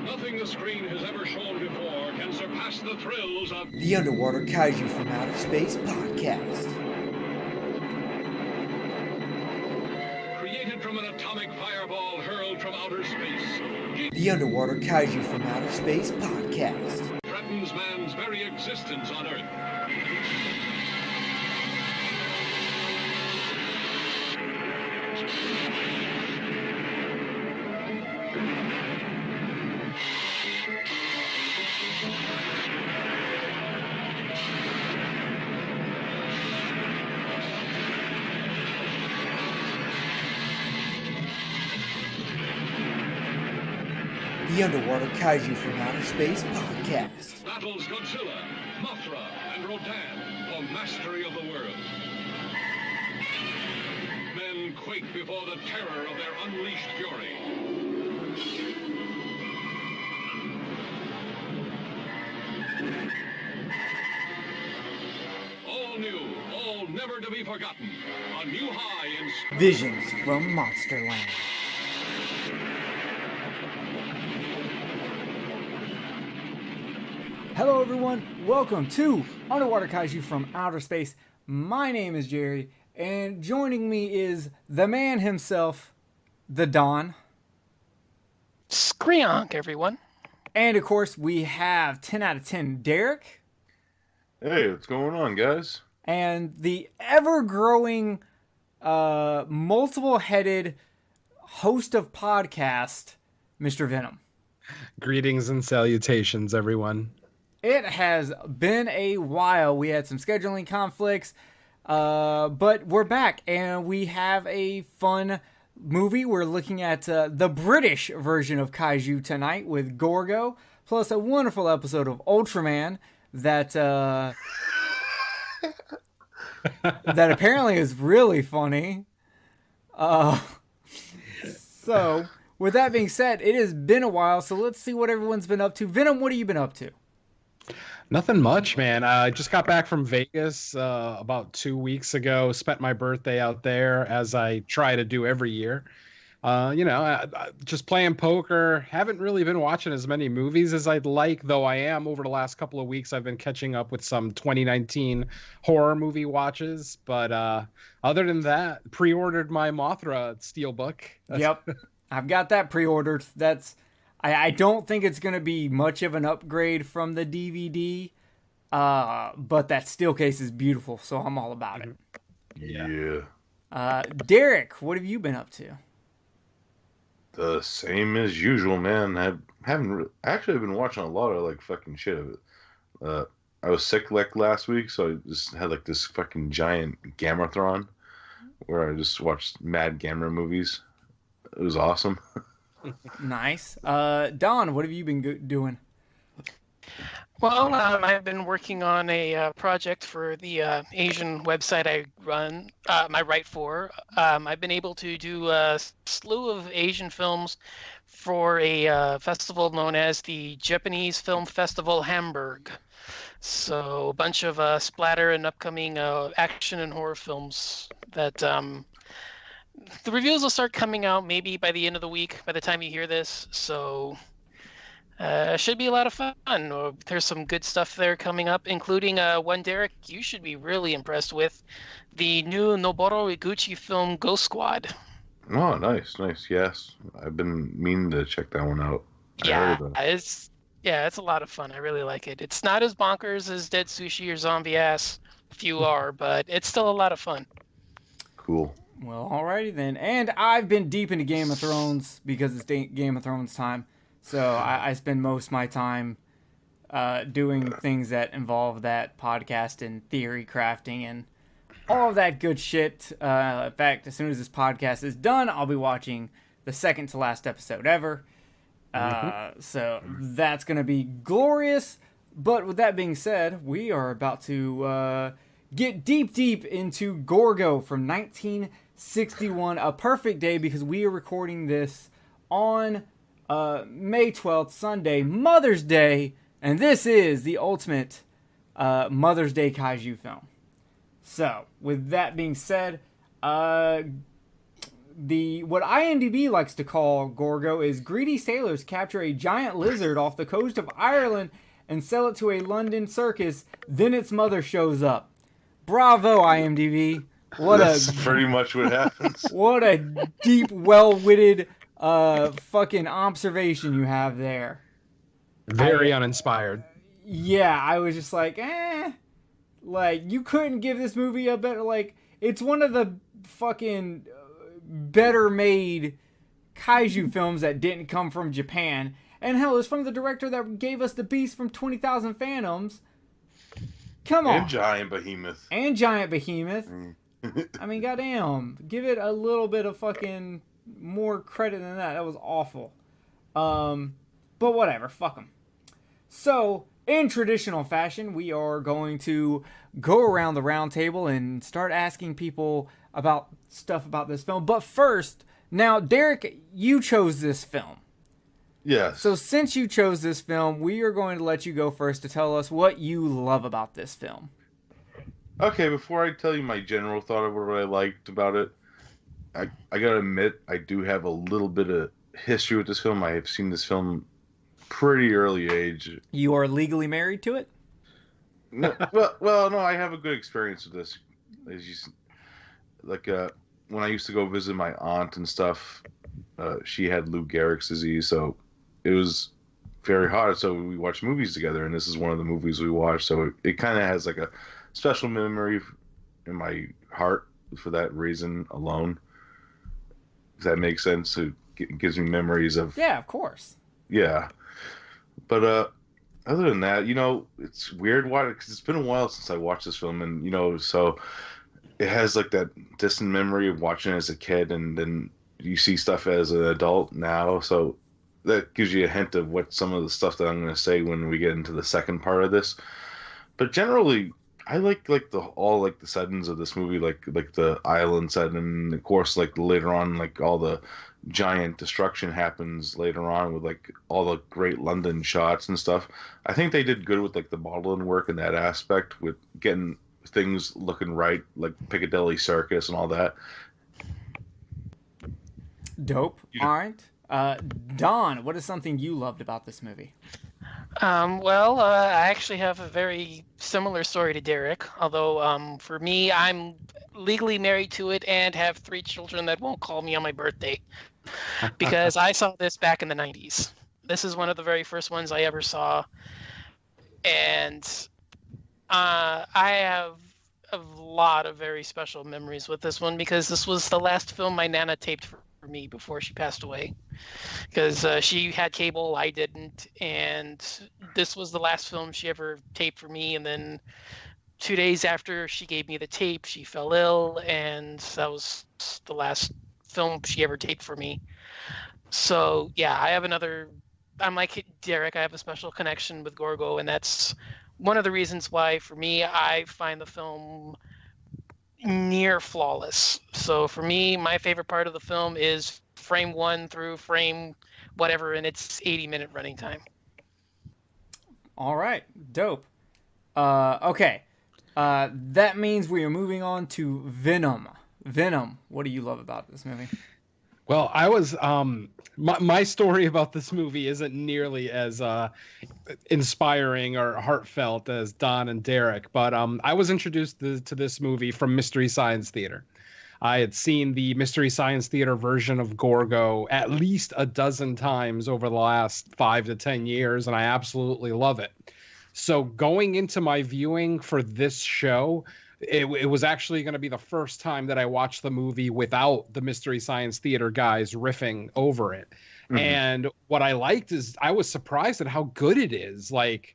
Nothing the screen has ever shown before can surpass the thrills of the Underwater Kaiju from Outer Space podcast. Created from an atomic fireball hurled from outer space, The Underwater Kaiju from Outer Space podcast. Threatens man's very existence on Earth. The Underwater Kaiju from Outer Space podcast. Battles Godzilla, Mothra, and Rodan for mastery of the world. Men quake before the terror of their unleashed fury. All new, all never to be forgotten. A new high in Visions from Monsterland. Hello everyone, welcome to Underwater Kaiju from Outer Space. My name is Jerry, and joining me is the man himself, the Don. Screonk, everyone. And of course, we have 10 out of 10 Derek. Hey, what's going on, guys? And the ever-growing, multiple-headed host of podcast, Mr. Venom. Greetings and salutations, everyone. It has been a while. We had some scheduling conflicts, but we're back, and we have a fun movie. We're looking at the British version of Kaiju tonight with Gorgo, plus a wonderful episode of Ultraman that that apparently is really funny. So, with that being said, it has been a while, so let's see what everyone's been up to. Venom, what have you been up to? Nothing much, man. I just got back from Vegas about 2 weeks ago. Spent my birthday out there, as I try to do every year. Just playing poker. Haven't really been watching as many movies as I'd like, though I am. Over the last couple of weeks, I've been catching up with some 2019 horror movie watches. But other than that, pre-ordered my Mothra Steelbook. Yep, I've got that pre-ordered. I don't think it's going to be much of an upgrade from the DVD, but that steel case is beautiful, so I'm all about it. Yeah. Derek, what have you been up to? The same as usual, man. I've been watching a lot of fucking shit of it. I was sick last week, so I just had this fucking giant Gammathron where I just watched mad Gamma movies. It was awesome. Nice. Don, what have you been doing? Well, I've been working on a project for the Asian website I run, I write for. I've been able to do a slew of Asian films for a festival known as the Japanese Film Festival Hamburg. So a bunch of splatter and upcoming action and horror films that the reviews will start coming out maybe by the end of the week, by the time you hear this. So should be a lot of fun. There's some good stuff there coming up, including one, Derek, you should be really impressed with, the new Noboru Iguchi film Ghost Squad. Oh, nice. Yes, I've been meaning to check that one out. It's a lot of fun. I really like it. It's not as bonkers as Dead Sushi or Zombie Ass. Few are, but it's still a lot of fun. Cool. Well, alrighty then. And I've been deep into Game of Thrones because it's Game of Thrones time. So I spend most of my time doing things that involve that podcast and theory crafting and all of that good shit. In fact, as soon as this podcast is done, I'll be watching the second to last episode ever. So that's going to be glorious. But with that being said, we are about to get deep into Gorgo from 1961. A perfect day because we are recording this on May 12th, Sunday, Mother's Day. And this is the ultimate Mother's Day Kaiju film. So, with that being said, what IMDb likes to call Gorgo is greedy sailors capture a giant lizard off the coast of Ireland and sell it to a London circus. Then its mother shows up. Bravo, IMDb. That's pretty much what happens. What a deep, well-witted fucking observation you have there. Very uninspired. Yeah, I was just like, like, you couldn't give this movie a better, like, it's one of the fucking better made kaiju films that didn't come from Japan. And hell, it's from the director that gave us the Beast from 20,000 Phantoms. Come on. And Giant Behemoth. I mean, goddamn. Give it a little bit of fucking more credit than that. That was awful. But whatever. Fuck them. So, in traditional fashion, we are going to go around the round table and start asking people about stuff about this film. But first, now, Derek, you chose this film. Yes. So since you chose this film, we are going to let you go first to tell us what you love about this film. Okay, before I tell you my general thought of what I liked about it, I gotta admit, I do have a little bit of history with this film. I have seen this film pretty early age. You are legally married to it? No, well, no, I have a good experience with this. When I used to go visit my aunt and stuff, she had Lou Gehrig's disease, so it was very hard. So we watched movies together, and this is one of the movies we watched. So it kind of has like a special memory in my heart for that reason alone. Does that make sense? It gives me memories of... Yeah, of course. Yeah. But other than that, it's weird because it's been a while since I watched this film, and, so it has like that distant memory of watching it as a kid, and then you see stuff as an adult now. So that gives you a hint of what some of the stuff that I'm going to say when we get into the second part of this. But generally, I like the settings of this movie, like the island setting, and of course, like later on, like all the giant destruction happens later on with like all the great London shots and stuff. I think they did good with like the modeling work in that aspect, with getting things looking right, like Piccadilly Circus and all that. Dope. All right. Don, what is something you loved about this movie? I actually have a very similar story to Derek, although for me, I'm legally married to it and have 3 children that won't call me on my birthday because I saw this back in the 90s. This is one of the very first ones I ever saw, and I have a lot of very special memories with this one because this was the last film my Nana taped for me before she passed away, because she had cable, I didn't, and this was the last film she ever taped for me. And then 2 days after she gave me the tape, she fell ill, and that was the last film she ever taped for me. So yeah, I'm like Derek, I have a special connection with Gorgo, and that's one of the reasons why for me I find the film near flawless. So for me, my favorite part of the film is frame 1 through frame whatever in its 80-minute running time. All right, dope. Okay, that means we are moving on to Venom. Venom, what do you love about this movie? Well, I was my story about this movie isn't nearly as inspiring or heartfelt as Don and Derek, but I was introduced to this movie from Mystery Science Theater. I had seen the Mystery Science Theater version of Gorgo at least a dozen times over the last 5 to 10 years, and I absolutely love it. So going into my viewing for this show, it was actually going to be the first time that I watched the movie without the Mystery Science Theater guys riffing over it. Mm-hmm. And what I liked is I was surprised at how good it is. Like,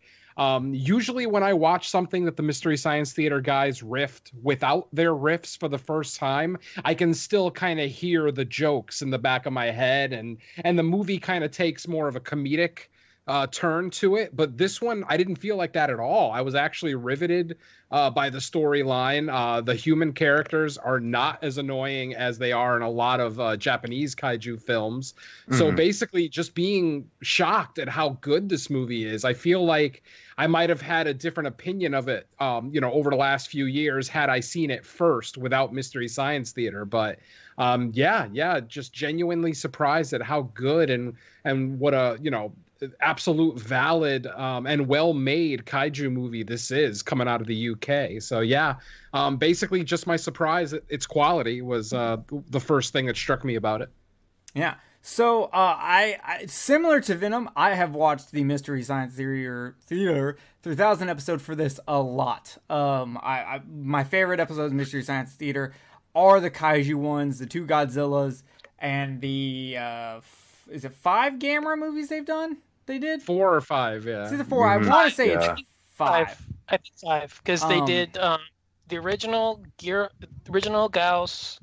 usually when I watch something that the Mystery Science Theater guys riffed without their riffs for the first time, I can still kind of hear the jokes in the back of my head, and the movie kind of takes more of a comedic turn to it, but this one I didn't feel like that at all. I was actually riveted by the storyline. The human characters are not as annoying as they are in a lot of Japanese kaiju films. So basically just being shocked at how good this movie is. I feel like I might have had a different opinion of it, over the last few years had I seen it first without Mystery Science Theater. But just genuinely surprised at how good and what a, absolute valid and well-made kaiju movie this is coming out of the UK. So basically just my surprise at its quality was the first thing that struck me about it. Yeah. So I similar to Venom, I have watched the Mystery Science Theater 3000 episode for this a lot. My favorite episodes of Mystery Science Theater are the kaiju ones, the 2 Godzillas, and the is it 5 Gamera movies they've done? They did 4 or 5, yeah. It's either 4. I want to say it's 5. I think 5 because they did the original Gauss,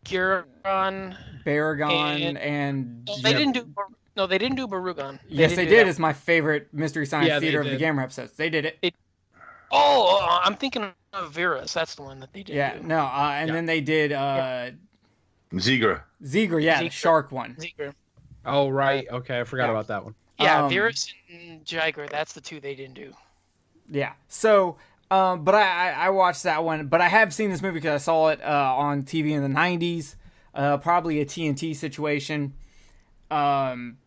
Giron, Baragon, and they didn't do. No, they didn't do Barugan. Yes, they did. It's my favorite Mystery Science Theater of the Gamera episodes. They did it. I'm thinking of Virus. That's the one that they did. Yeah, do. no, then they did Zigra, the shark one. Zigra. Oh, right. Okay, I forgot about that one. Yeah, Virus and Jiger, that's the 2 they didn't do. Yeah, so, but I watched that one, but I have seen this movie because I saw it on TV in the 90s, probably a TNT situation, and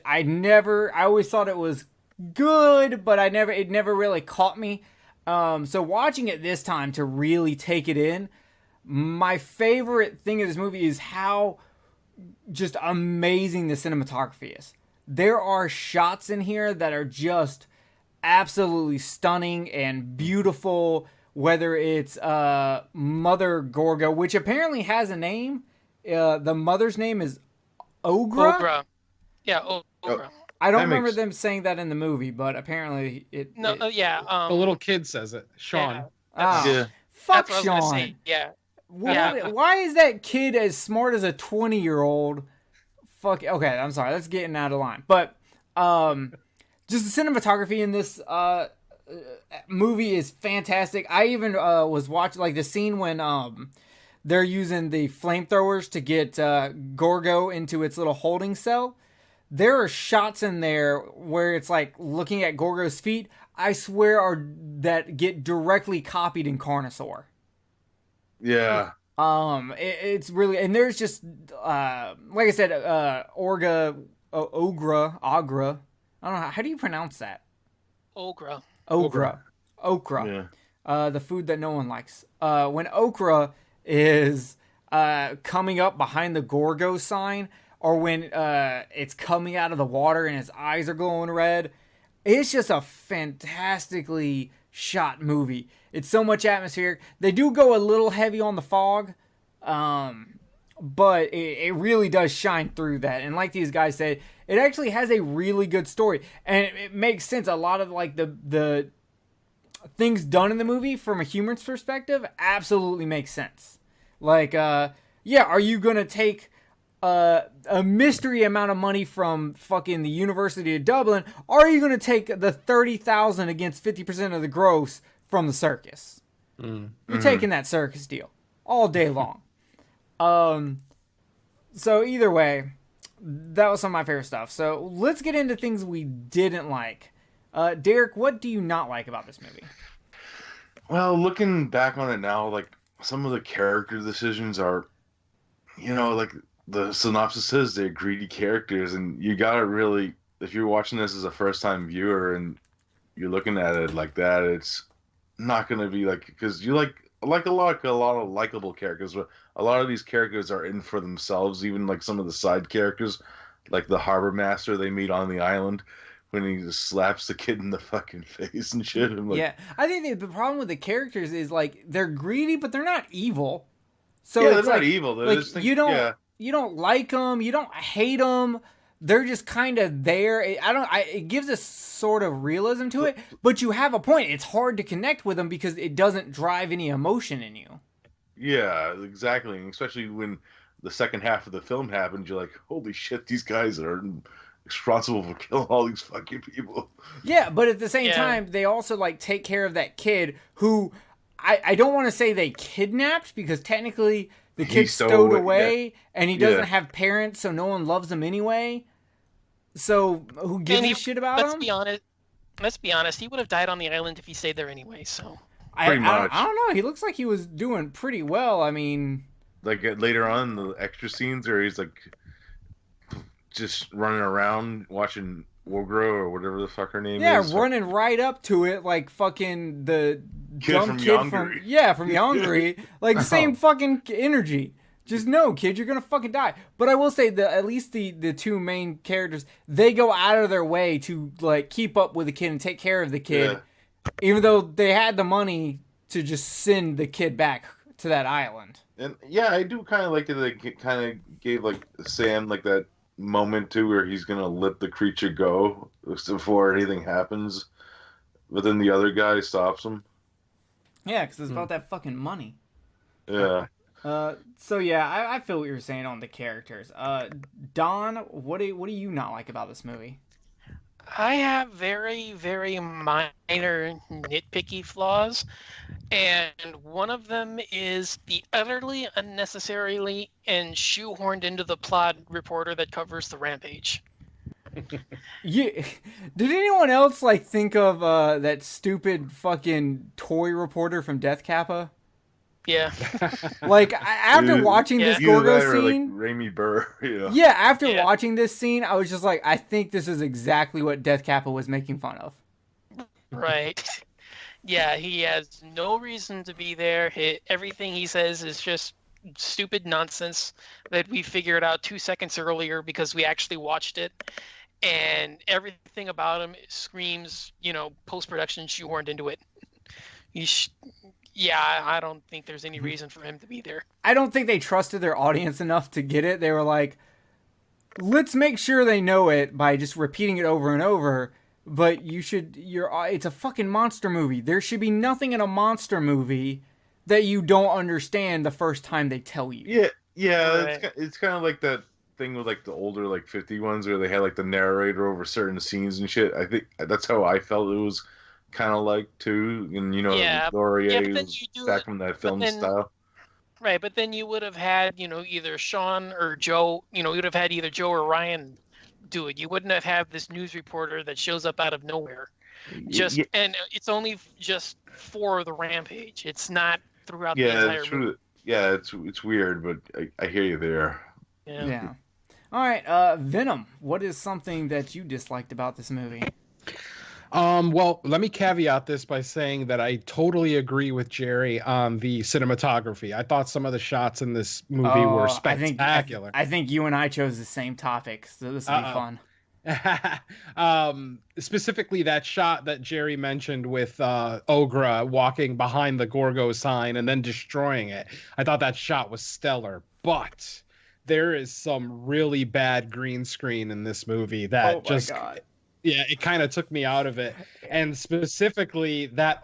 I always thought it was good, but it never really caught me. So watching it this time to really take it in, my favorite thing of this movie is how just amazing the cinematography is. There are shots in here that are just absolutely stunning and beautiful, whether it's Mother Gorgo, which apparently has a name. The mother's name is Ogra. Ogra. Yeah, Ogra. I don't remember them saying that in the movie, but apparently it... the little kid says it. Sean. Fuck that's Sean. Yeah. Why is that kid as smart as a 20-year-old? Fuck. Okay, I'm sorry. Let's get out of line. But just the cinematography in this movie is fantastic. I even was watching like the scene when they're using the flamethrowers to get Gorgo into its little holding cell. There are shots in there where it's like looking at Gorgo's feet. I swear that get directly copied in Carnosaur. Yeah. It's really, and there's just like I said, Ogra. I don't know how do you pronounce that? Okra. Yeah. The food that no one likes. When Okra is coming up behind the Gorgo sign, or when it's coming out of the water and his eyes are glowing red, it's just a fantastically shot movie. It's so much atmospheric. They do go a little heavy on the fog, but it really does shine through that. And like these guys said, it actually has a really good story, and it makes sense. A lot of like the things done in the movie from a human's perspective absolutely makes sense. Like, are you gonna take a mystery amount of money from fucking the University of Dublin, or are you gonna take the $30,000 against 50% of the gross from the circus? You're taking that circus deal all day long. So either way, that was some of my favorite stuff. So let's get into things we didn't like. Derek, what do you not like about this movie? Well, looking back on it now, like some of the character decisions are, like the synopsis says, they're greedy characters, and you gotta really, if you're watching this as a first-time viewer and you're looking at it like that, it's not gonna be like, because you like a lot of likable characters, but a lot of these characters are in for themselves. Even like some of the side characters, like the harbor master they meet on the island, when he just slaps the kid in the fucking face and shit. I'm like, yeah, I think the problem with the characters is like they're greedy, but they're not evil. So yeah, it's they're like, not evil. They're like just you don't like them, you don't hate them. They're just kind of there. It gives a sort of realism to it, but you have a point. It's hard to connect with them because it doesn't drive any emotion in you. Yeah, exactly. And especially when the second half of the film happens, you're like, holy shit, these guys are responsible for killing all these fucking people. Yeah, but at the same time, they also like take care of that kid who I don't want to say they kidnapped because technically the kid's stowed away and he doesn't have parents, so no one loves him anyway. So who gives a shit about him? Let's be honest. He would have died on the island if he stayed there anyway. So I don't know. He looks like he was doing pretty well. I mean, like later on in the extra scenes where he's like just running around watching Gorgo or whatever the fuck her name is. Yeah, running right up to it like fucking the dumb kid from Hungary. Like same fucking energy. Just no, kid, you're gonna fucking die. But I will say that at least the two main characters, they go out of their way to like keep up with the kid and take care of the kid, even though they had the money to just send the kid back to that island. And yeah, I do kind of like that they kind of gave like Sam like that moment too where he's gonna let the creature go before anything happens, but then the other guy stops him. Yeah, because it's about that fucking money. Yeah. So yeah, I feel what you're saying on the characters. Don, what do you not like about this movie? I have very, very minor nitpicky flaws, and one of them is the utterly unnecessarily and shoehorned into the plot reporter that covers the rampage. Yeah, did anyone else like think of that stupid fucking toy reporter from Death Kappa? Yeah. Like after watching this Gorgo scene, like Raimi Burr, Yeah, after watching this scene, I was just like, I think this is exactly what Death Kappa was making fun of. Right. Yeah, he has no reason to be there. Everything he says is just stupid nonsense that we figured out 2 seconds earlier because we actually watched it. And everything about him screams, post-production shoehorned into it. Yeah, I don't think there's any reason for him to be there. I don't think they trusted their audience enough to get it. They were like, let's make sure they know it by just repeating it over and over. But it's a fucking monster movie. There should be nothing in a monster movie that you don't understand the first time they tell you. Yeah, right. It's kind of like that thing with like the older like 50 ones where they had like the narrator over certain scenes and shit. I think that's how I felt it was kind of like too, and Laurier back from that film style. Right, but then you would have had either Sean or Joe. You would have had either Joe or Ryan do it. You wouldn't have had this news reporter that shows up out of nowhere. And it's only just for the rampage. It's not throughout the entire movie. Yeah, it's weird, but I hear you there. Yeah. All right, Venom. What is something that you disliked about this movie? Well, let me caveat this by saying that I totally agree with Jerry on the cinematography. I thought some of the shots in this movie were spectacular. I think you and I chose the same topic, so this will be fun. Specifically that shot that Jerry mentioned with Ogra walking behind the Gorgo sign and then destroying it. I thought that shot was stellar, but there is some really bad green screen in this movie that God. Yeah, it kind of took me out of it. And specifically that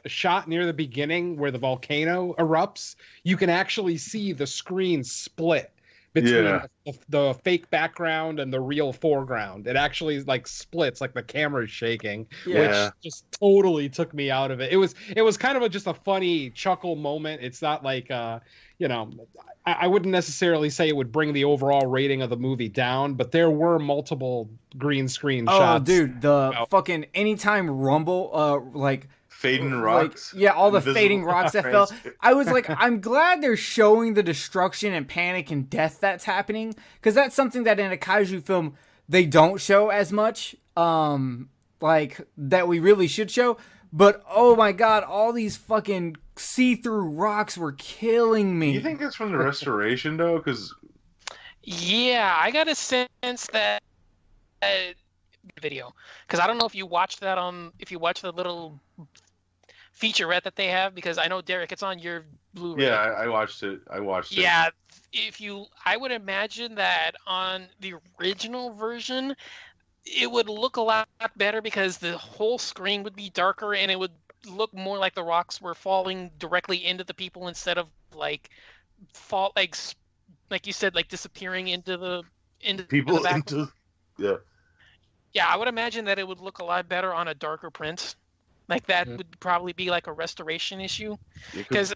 shot near the beginning where the volcano erupts, you can actually see the screen split between the fake background and the real foreground. It actually like splits, like the camera's shaking, which just totally took me out of it. It was kind of just a funny chuckle moment. It's not like I wouldn't necessarily say it would bring the overall rating of the movie down, but there were multiple green screen shots. Oh, dude, fucking anytime rumble, like fading rocks. All the fading rocks that fell. I was like, I'm glad they're showing the destruction and panic and death that's happening, because that's something that in a kaiju film they don't show as much, like that we really should show. But oh my God, all these fucking see-through rocks were killing me. You think that's from the restoration though? Because I got a sense that video, because I don't know if you watched that if you watch the little featurette that they have, because I know Derek, it's on your Blu-ray. Yeah, I watched it. Yeah, I would imagine that on the original version, it would look a lot better because the whole screen would be darker and it would look more like the rocks were falling directly into the people instead of like fall like you said, like disappearing into the people the back. into Yeah. Yeah, I would imagine that it would look a lot better on a darker print. Like that would probably be like a restoration issue. Because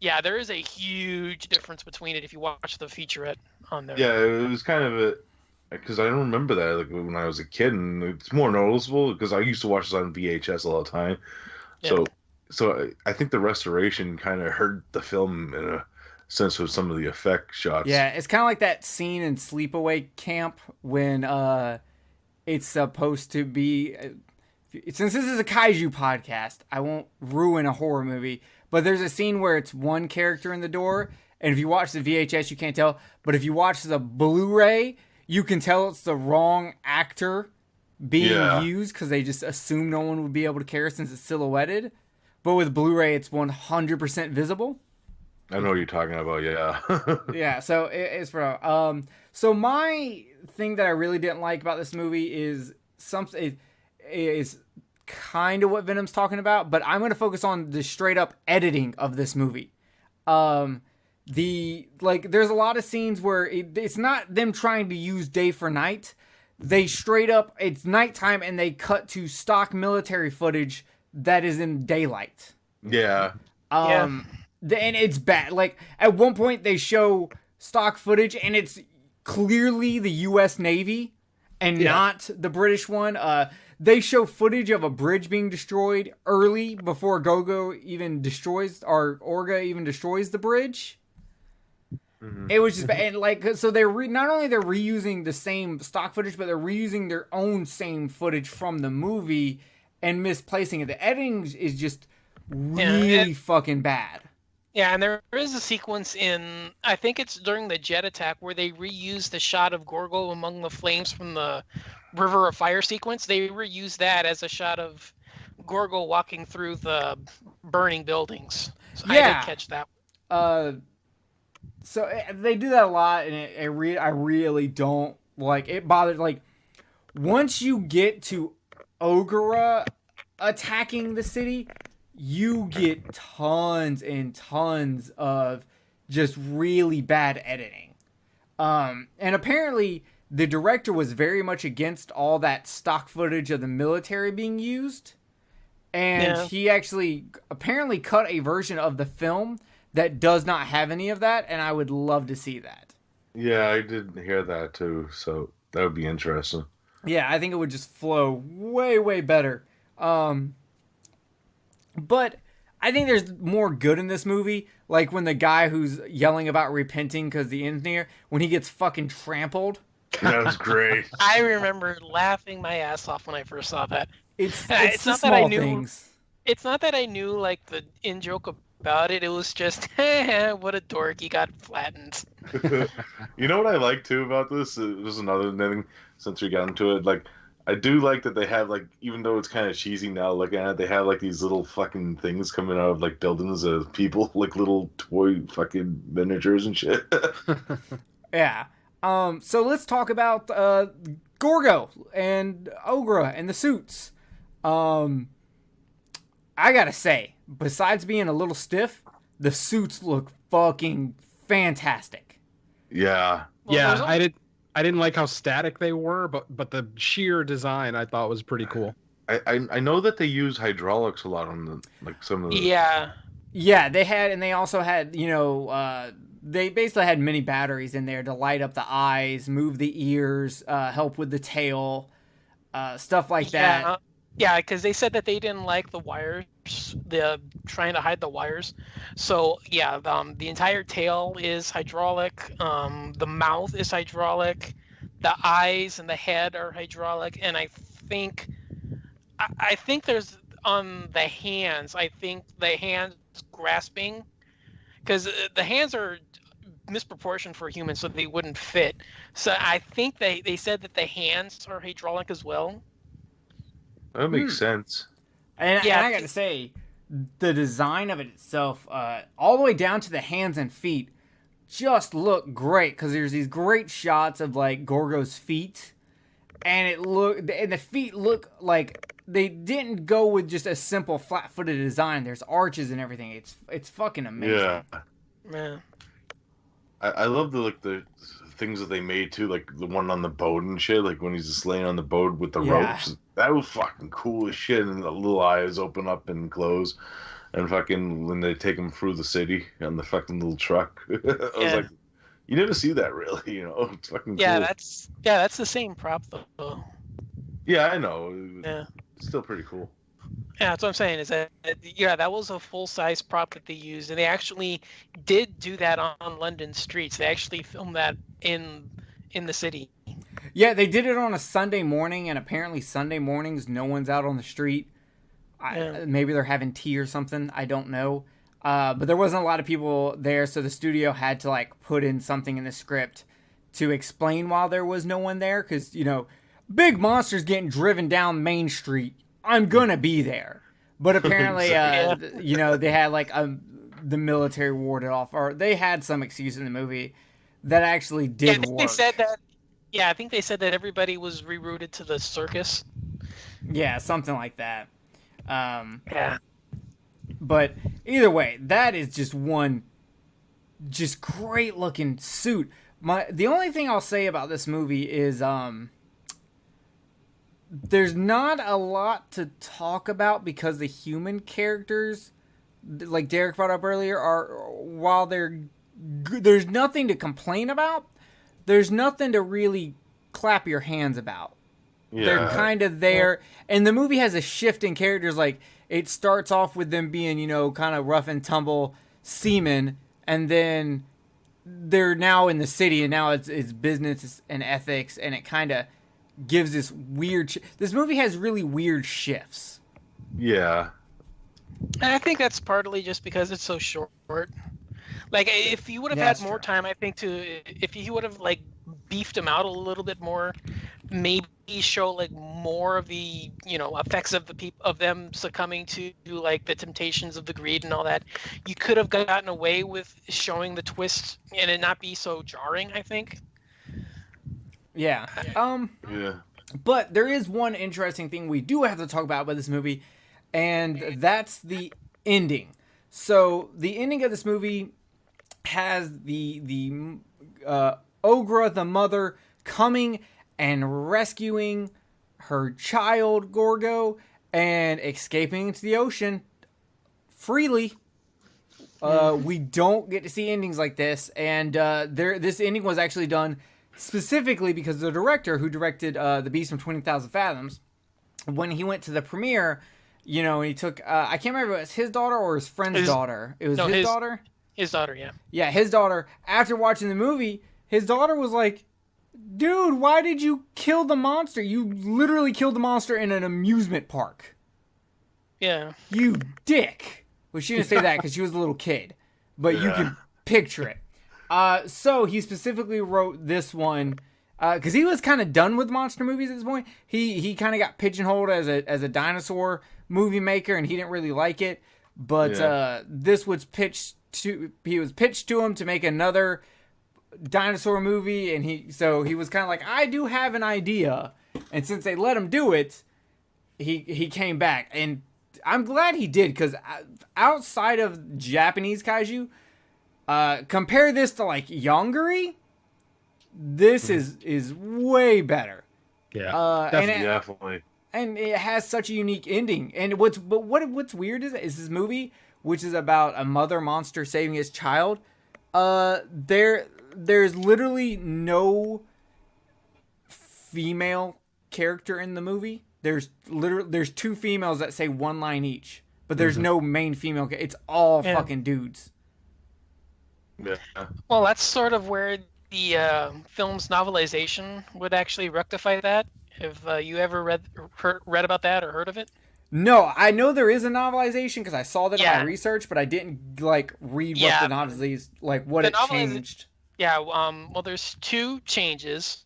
there is a huge difference between it if you watch the featurette on there. Yeah, it was kind of because I don't remember that like when I was a kid, and it's more noticeable because I used to watch this on VHS all the time. Yeah. So I think the restoration kind of hurt the film in a sense with some of the effect shots. Yeah, it's kind of like that scene in Sleepaway Camp when it's supposed to be. Since this is a kaiju podcast, I won't ruin a horror movie, but there's a scene where it's one character in the door, and if you watch the VHS, you can't tell, but if you watch the Blu-ray, you can tell it's the wrong actor being used because they just assume no one would be able to care since it's silhouetted. But with Blu-ray, it's 100% visible. I know what you're talking about, yeah. Yeah, so it's for so my thing that I really didn't like about this movie is is kind of what Venom's talking about, but I'm going to focus on the straight up editing of this movie. There's a lot of scenes where it's not them trying to use day for night. They straight up, it's nighttime and they cut to stock military footage that is in daylight. Yeah. And it's bad. Like at one point they show stock footage and it's clearly the US Navy and not the British one. They show footage of a bridge being destroyed early before Gorgo even destroys, or Orga even destroys the bridge. Mm-hmm. It was just bad. And so they're not only they're reusing the same stock footage, but they're reusing their own same footage from the movie and misplacing it. The editing is just really fucking bad. Yeah, and there is a sequence in, I think it's during the jet attack, where they reuse the shot of Gorgo among the flames from the River of Fire sequence. They reuse that as a shot of Gorgo walking through the burning buildings. So I did catch that. So they do that a lot, and I really don't like it. Bothered once you get to Ogura attacking the city, you get tons and tons of just really bad editing. And apparently the director was very much against all that stock footage of the military being used. And he actually apparently cut a version of the film that does not have any of that, and I would love to see that. Yeah, I did hear that too, so that would be interesting. Yeah, I think it would just flow way, way better. But I think there's more good in this movie. Like when the guy who's yelling about repenting because the engineer, when he gets fucking trampled. That was great. I remember laughing my ass off when I first saw that. It's not that I knew. Things. It's not that I knew like the in joke about it. It was just, what a dork, he got flattened. You know what I like too about this? There's another thing since we got into it. Like, I do like that they have like, even though it's kind of cheesy now looking at it, they have like these little fucking things coming out of like buildings of people, like little toy fucking miniatures and shit. Yeah. So let's talk about Gorgo and Ogra and the suits. I gotta say, besides being a little stiff, the suits look fucking fantastic. Yeah. Yeah, I didn't like how static they were, but the sheer design I thought was pretty cool. I know that they use hydraulics a lot on the some of the Yeah, they had, and they also had, they basically had mini batteries in there to light up the eyes, move the ears, help with the tail, stuff like that. Yeah, because they said that they didn't like the wires, trying to hide the wires. So yeah, the entire tail is hydraulic. The mouth is hydraulic. The eyes and the head are hydraulic, and I think there's on the hands. I think the hands grasping, because the hands are misproportioned for humans, so they wouldn't fit. So I think they said that the hands are hydraulic as well. That makes sense. And I got to say, the design of it itself, all the way down to the hands and feet, just look great. Because there's these great shots of like Gorgo's feet, and the feet look like they didn't go with just a simple flat-footed design. There's arches and everything. It's fucking amazing. Yeah. Man. I love the things that they made too, like the one on the boat and shit, like when he's just laying on the boat with the Yeah. ropes. That was fucking cool as shit, and the little eyes open up and close. And fucking when they take him through the city on the fucking little truck. I was like, you never see that really, you know? It's fucking cool. That's the same prop though. Yeah, I know. Yeah. It's still pretty cool. Yeah, that's what I'm saying. Is that that was a full-size prop that they used, and they actually did do that on London streets. They actually filmed that in the city. Yeah, they did it on a Sunday morning, and apparently Sunday mornings no one's out on the street. Maybe they're having tea or something. I don't know. But there wasn't a lot of people there, so the studio had to like put in something in the script to explain why there was no one there, because big monsters getting driven down Main Street. I'm gonna be there, but apparently, they had like the military warded off, or they had some excuse in the movie that actually did work. They said that. Yeah, I think they said that everybody was rerouted to the circus. Yeah, something like that. Yeah. But either way, that is just one, just great looking suit. The only thing I'll say about this movie is there's not a lot to talk about because the human characters, like Derek brought up earlier, while there's nothing to complain about, there's nothing to really clap your hands about. Yeah. They're kind of there, and the movie has a shift in characters. Like, it starts off with them being, kind of rough and tumble seamen, and then they're now in the city, and now it's business and ethics, and it kind of gives this weird... This movie has really weird shifts. Yeah. And I think that's partly just because it's so short. Like, if you would have had more time, I think, if you would have, like, beefed him out a little bit more, maybe show, like, more of the, effects of them succumbing to, like, the temptations of the greed and all that, you could have gotten away with showing the twist and it not be so jarring, I think. Yeah. Yeah. But there is one interesting thing we do have to talk about this movie, and that's the ending. So the ending of this movie has the Ogra, the mother, coming and rescuing her child Gorgo and escaping into the ocean freely. We don't get to see endings like this, and this ending was actually done specifically because the director who directed The Beast from 20,000 Fathoms, when he went to the premiere, and he took, I can't remember if it was his daughter or his friend's daughter. It was his daughter? His daughter, yeah. Yeah, his daughter. After watching the movie, his daughter was like, dude, why did you kill the monster? You literally killed the monster in an amusement park. Yeah. You dick. Well, she didn't say that because she was a little kid, but you can picture it. So he specifically wrote this one because he was kind of done with monster movies at this point. He kind of got pigeonholed as a dinosaur movie maker, and he didn't really like it. But this was pitched to him to make another dinosaur movie, and he was kind of like, I do have an idea. And since they let him do it, he came back, and I'm glad he did, because outside of Japanese kaiju, compare this to like Yongari, this is way better. Yeah, definitely. And it has such a unique ending. And what's weird is this movie, which is about a mother monster saving his child. There's literally no female character in the movie. There's two females that say one line each, but there's no main female. It's all fucking dudes. Yeah. Well, that's sort of where the film's novelization would actually rectify that. Have you ever read about that or heard of it? No, I know there is a novelization because I saw that in my research, but I didn't like read what the novelization, like what it changed. Yeah, well, there's two changes.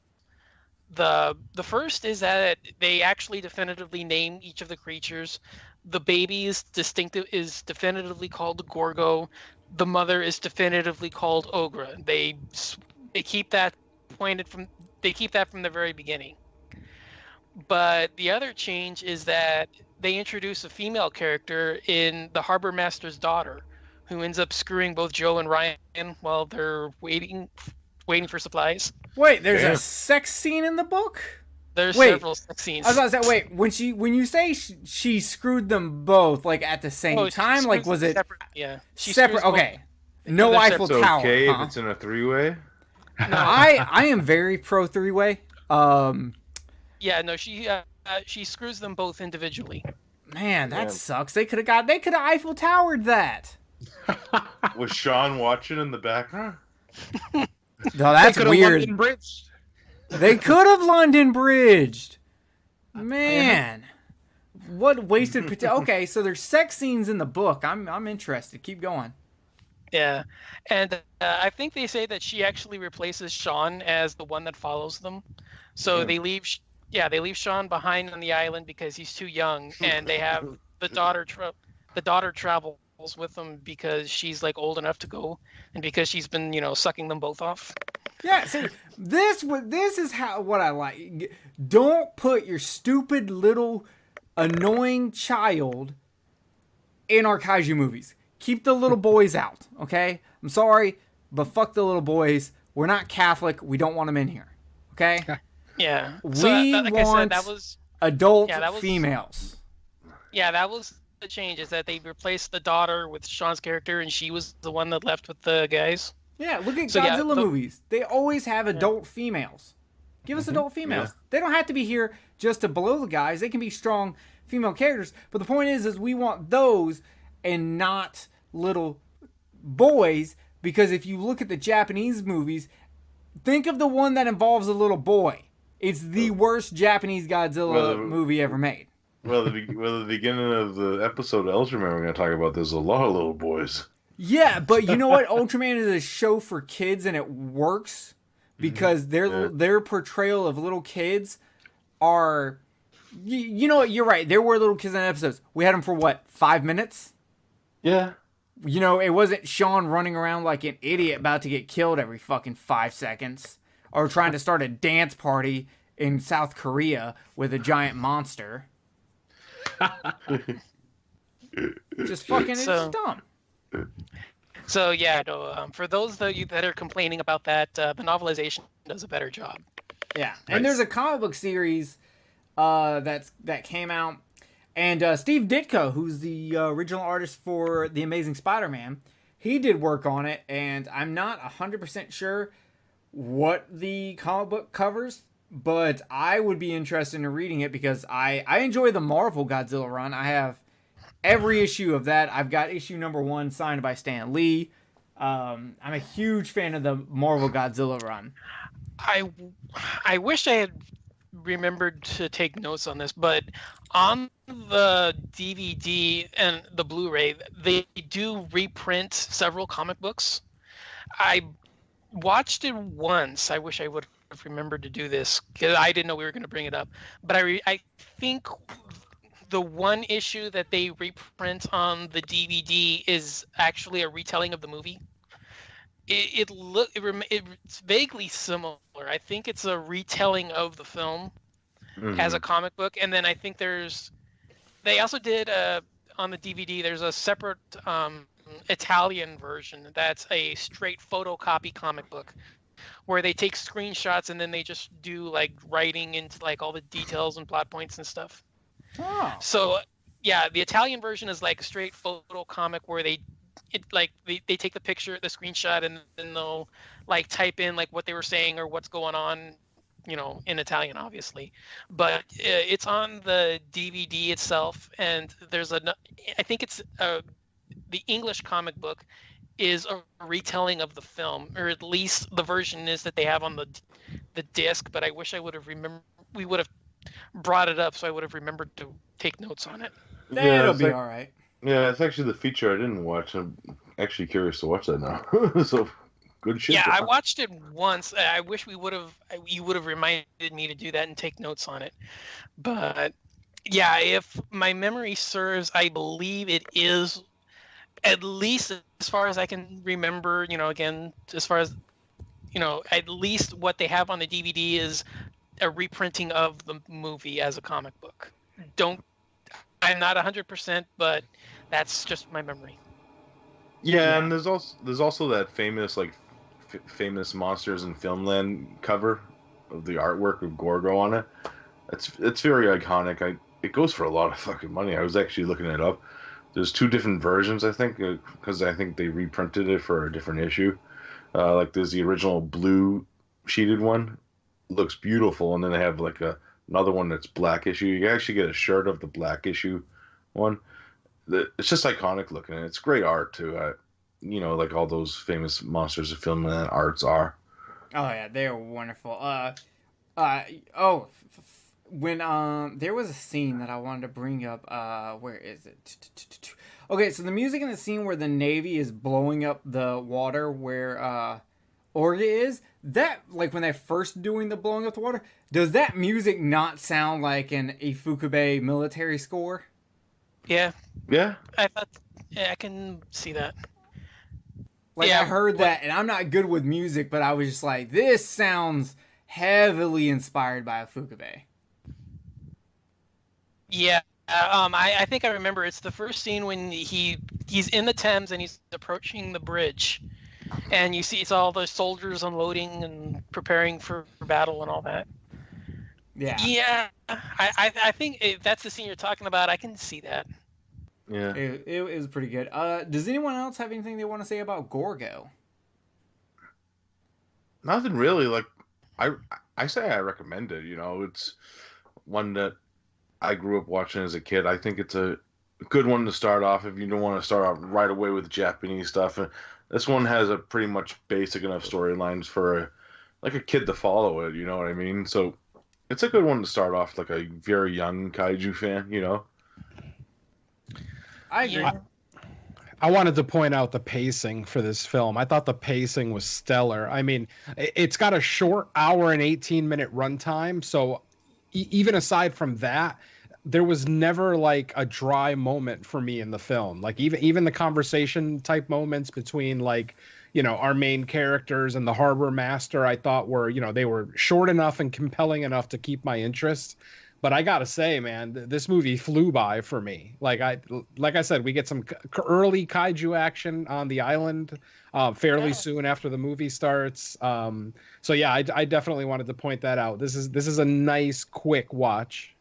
The first is that they actually definitively name each of the creatures. The baby is definitively called Gorgo. The mother is definitively called Ogra. They keep that from the very beginning. But the other change is that they introduce a female character in the harbor master's daughter, who ends up screwing both Joe and Ryan while they're waiting for supplies. Wait, there's Damn. a sex scene in the book? There's Wait, several sex scenes. I was about to say, wait, when you say she screwed them both like at the same time, like was it separate? Yeah, she separate? screws both. Okay, no They're Eiffel It's Tower. okay huh? if it's in a three-way. I am very pro three-way. Yeah, no, she screws them both individually. Man, that Yeah. sucks. They could have Eiffel Towered that. Was Sean watching in the background? No, that's They could've weird. London Bridged. They could have London bridged. Man, what wasted potential. Okay, so there's sex scenes in the book. I'm interested. Keep going. Yeah, and I think they say that she actually replaces Sean as the one that follows them. So they leave Sean behind on the island because he's too young, and they have the daughter travels with them because she's like old enough to go, and because she's been sucking them both off. Yeah, see, this is what I like. Don't put your stupid little annoying child in our kaiju movies. Keep the little boys out, okay? I'm sorry, but fuck the little boys. We're not Catholic. We don't want them in here, okay? Yeah. We like want I said, that was adult that was- females. that was the change, is that they replaced the daughter with Sean's character, and she was the one that left with the guys. Yeah, look at So, yeah, Godzilla movies. They always have adult females. Give us adult females. Yeah. They don't have to be here just to blow the guys. They can be strong female characters. But the point is we want those and not little boys. Because if you look at the Japanese movies, think of the one that involves a little boy. It's the worst Japanese Godzilla movie ever made. Well, the beginning of the episode of Ultraman we're going to talk about, there's a lot of little boys. Yeah, but you know what? Ultraman is a show for kids, and it works because their portrayal of little kids are. You know what? You're right. There were little kids in episodes. We had them for what, 5 minutes? Yeah. It wasn't Sean running around like an idiot about to get killed every fucking 5 seconds, or trying to start a dance party in South Korea with a giant monster. Just fucking, it's dumb. So yeah, no, for those of you that are complaining about that, the novelization does a better job. Yeah, and there's a comic book series that came out, and Steve Ditko, who's the original artist for The Amazing Spider-Man, he did work on it, and I'm not 100% sure what the comic book covers, but I would be interested in reading it because I enjoy the Marvel Godzilla run. I have every issue of that. I've got issue number 1 signed by Stan Lee. I'm a huge fan of the Marvel Godzilla run. I wish I had remembered to take notes on this, but on the DVD and the Blu-ray, they do reprint several comic books. I watched it once. I wish I would have remembered to do this because I didn't know we were going to bring it up. But I think the one issue that they reprint on the DVD is actually a retelling of the movie. It's vaguely similar. I think it's a retelling of the film as a comic book, and then I think they also did on the DVD. There's a separate Italian version that's a straight photocopy comic book, where they take screenshots and then they just do like writing into like all the details and plot points and stuff. Oh. So yeah, the Italian version is like a straight photo comic where they take the picture, the screenshot, and then they'll like type in like what they were saying or what's going on, in Italian, obviously. But it's on the DVD itself, and I think it's the English comic book is a retelling of the film, or at least the version is that they have on the disc. But I wish I would have we would have brought it up, so I would have remembered to take notes on it. It'll be all right. Yeah, it's actually the feature I didn't watch. I'm actually curious to watch that now. So good shit. Yeah, I watched it once. I wish you would have reminded me to do that and take notes on it. But yeah, if my memory serves, I believe it is, at least as far as I can remember, again, as far as, at least what they have on the DVD is a reprinting of the movie as a comic book. I'm not 100%, but that's just my memory. Yeah, and there's also that famous like famous Monsters in Filmland cover of the artwork with Gorgo on it. It's very iconic. It goes for a lot of fucking money. I was actually looking it up. There's 2 different versions, I think, because I think they reprinted it for a different issue. Like there's the original blue sheeted one, looks beautiful, and then they have like another one that's black issue. You actually get a shirt of the black issue one. It's just iconic looking, and it's great art too. Like all those famous Monsters of Filmland arts are. Oh yeah, they are wonderful. When there was a scene that I wanted to bring up. Where is it? Okay, so the music in the scene where the Navy is blowing up the water where Orga is, that, like, when they're first doing the blowing up the water, does that music not sound like an Ifukube military score? Yeah. Yeah. I can see that. Like, yeah, I heard that, and I'm not good with music, but I was just like, this sounds heavily inspired by Ifukube. Yeah. I think I remember it's the first scene when he's in the Thames and he's approaching the bridge, and you see it's all the soldiers unloading and preparing for battle and all that. Yeah. Yeah. I think if that's the scene you're talking about, I can see that. Yeah. It was pretty good. Does anyone else have anything they want to say about Gorgo? Nothing really. Like, I say I recommend it. It's one that I grew up watching as a kid. I think it's a good one to start off if you don't want to start off right away with Japanese stuff. And this one has a pretty much basic enough storylines for a kid to follow it. You know what I mean? So it's a good one to start off like a very young kaiju fan. I agree. Yeah. I wanted to point out the pacing for this film. I thought the pacing was stellar. I mean, it's got a short hour and 18-minute runtime. So even aside from that, there was never like a dry moment for me in the film. Like even the conversation type moments between our main characters and the harbor master, I thought were, they were short enough and compelling enough to keep my interest. But I gotta say, man, this movie flew by for me. Like I said, we get some early kaiju action on the island fairly soon after the movie starts. So yeah, I definitely wanted to point that out. This is a nice, quick watch.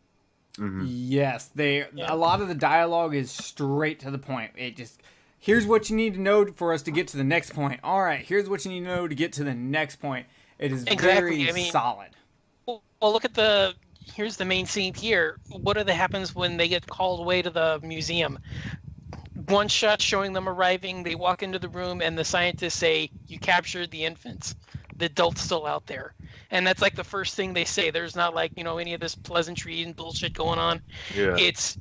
Mm-hmm. Yes, a lot of the dialogue is straight to the point. It just, here's what you need to know for us to get to the next point. All right, here's what you need to know to get to the next point. It is very solid. Well, look at here's the main scene here. What happens when they get called away to the museum? One shot showing them arriving. They walk into the room, and the scientists say, "You captured the infants. The adult's still out there." And that's like the first thing they say. There's not any of this pleasantry and bullshit going on. Yeah. It's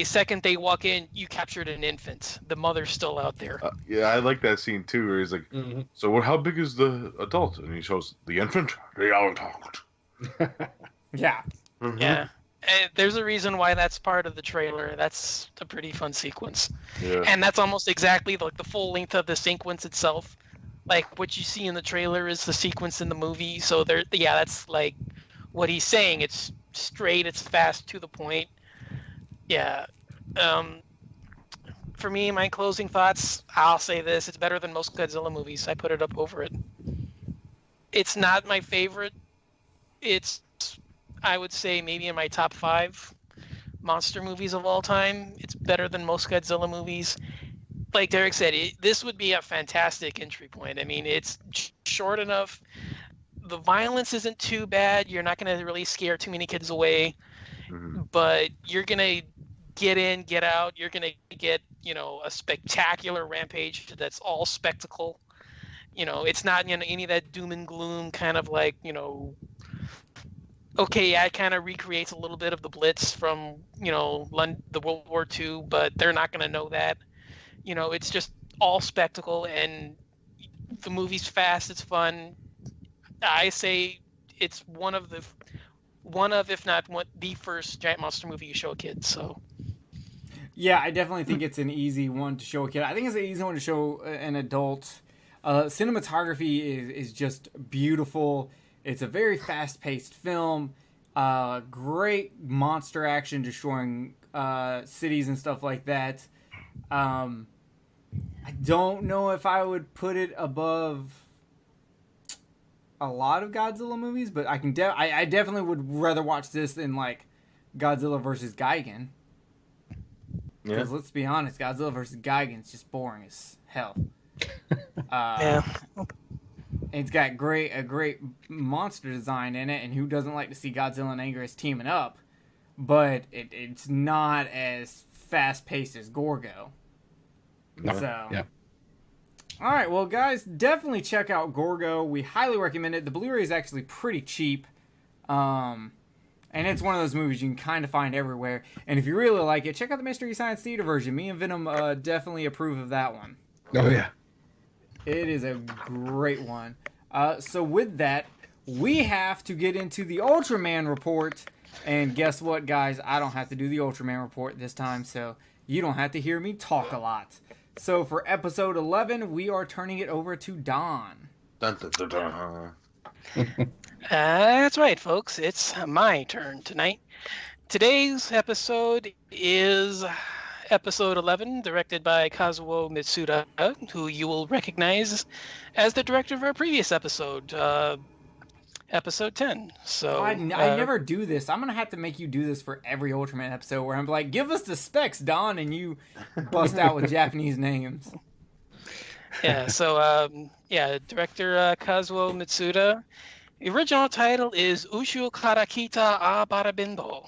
second they walk in, "You captured an infant. The mother's still out there." Yeah, I like that scene too, where he's like, Mm-hmm. "So how big is the adult?" And he shows the infant. The adult. Yeah. Mm-hmm. Yeah. And there's a reason why that's part of the trailer. That's a pretty fun sequence. Yeah. And that's almost exactly the full length of the sequence itself. Like what you see in the trailer is the sequence in the movie. So that's like what he's saying. It's straight, it's fast, to the point. Yeah. For me, my closing thoughts, I'll say this: it's better than most Godzilla movies. I put it up over it. It's not my favorite. It's, I would say, maybe in my top 5 monster movies of all time. It's better than most Godzilla movies. Like Derek said, this would be a fantastic entry point. I mean, it's short enough. The violence isn't too bad. You're not going to really scare too many kids away. Mm-hmm. But you're going to get in, get out. You're going to get, a spectacular rampage that's all spectacle. It's not any of that doom and gloom kind of okay, yeah, it kind of recreates a little bit of the Blitz from, the World War II, but they're not going to know that. It's just all spectacle, and the movie's fast, it's fun. I say it's one of, if not the first giant monster movie you show a kid, so. Yeah, I definitely think it's an easy one to show a kid. I think it's an easy one to show an adult. Cinematography is just beautiful. It's a very fast-paced film. Great monster action destroying cities and stuff like that. I don't know if I would put it above a lot of Godzilla movies, but I definitely would rather watch this than like Godzilla versus Gigan. Because let's be honest, Godzilla versus Gigan's just boring as hell. Yeah. It's got a great monster design in it, and who doesn't like to see Godzilla and Anguirus teaming up? But it's not as fast-paced as Gorgo. No. So, yeah. All right, well, guys, definitely check out Gorgo. We highly recommend it. The Blu-ray is actually pretty cheap. And it's one of those movies you can kind of find everywhere. And if you really like it, check out the Mystery Science Theater version. Me and Venom definitely approve of that one. Oh, yeah. It is a great one. So with that, we have to get into the Ultraman report. And guess what, guys? I don't have to do the Ultraman report this time, so you don't have to hear me talk a lot. So for episode 11, we are turning it over to Don. Dun, dun, dun, dun. That's right, folks. It's my turn tonight. Today's episode is episode 11, directed by Kazuo Mitsuda, who you will recognize as the director of our previous episode, episode 10. So I never do this. I'm going to have to make you do this for every Ultraman episode where I'm like, give us the specs, Don, and you bust out with Japanese names. Yeah, so, director Kazuo Mitsuda. The original title is Uchu Kara Kita a Barabindo.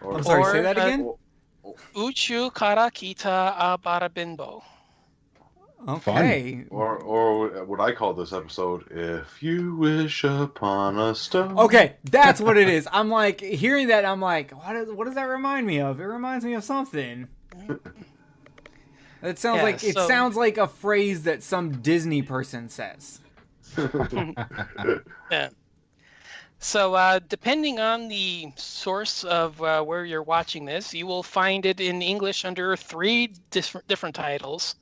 I'm sorry, say that again? Uchu Kara Kita a Barabindo. Okay. Or what I call this episode, If You Wish Upon a Star. Okay, that's what it is. I'm like, hearing that, I'm like, what does that remind me of? It reminds me of something. It sounds sounds like a phrase that some Disney person says. Yeah. So, depending on the source of where you're watching this, you will find it in English under 3 different titles.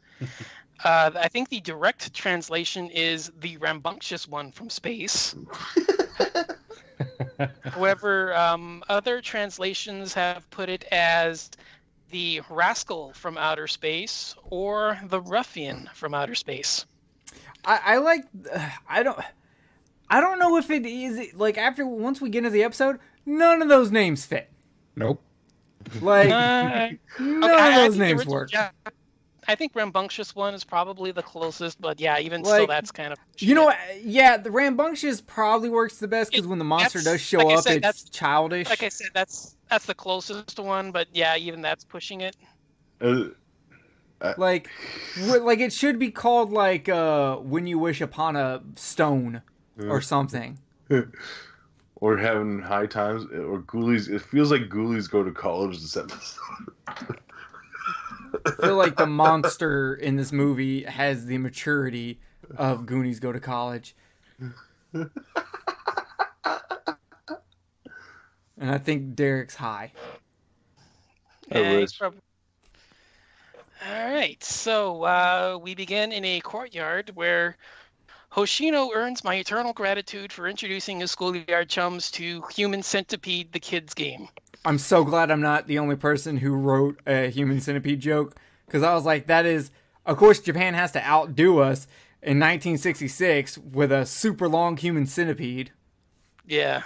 I think the direct translation is The Rambunctious One from Space. However, other translations have put it as The Rascal from Outer Space or The Ruffian from Outer Space. I don't know if it is like once we get into the episode, none of those names fit. Nope. Like none of those names work. Yeah, I think Rambunctious One is probably the closest, but yeah, even still, that's kind of shit. You know what? Yeah, the Rambunctious probably works the best because when the monster does show up, it's childish. Like I said, that's the closest one, but yeah, even that's pushing it. Like it should be called like When You Wish Upon a Stone or something. Or Having High Times, or Ghoulies. It feels like Ghoulies Go to College this episode. I feel like the monster in this movie has the maturity of Goonies Go to College. And I think Derek's high. All right, so we begin in a courtyard where Hoshino earns my eternal gratitude for introducing his schoolyard chums to Human Centipede, the kids game. I'm so glad I'm not the only person who wrote a Human Centipede joke, because I was like, that is, of course, Japan has to outdo us in 1966 with a super long Human Centipede. Yeah.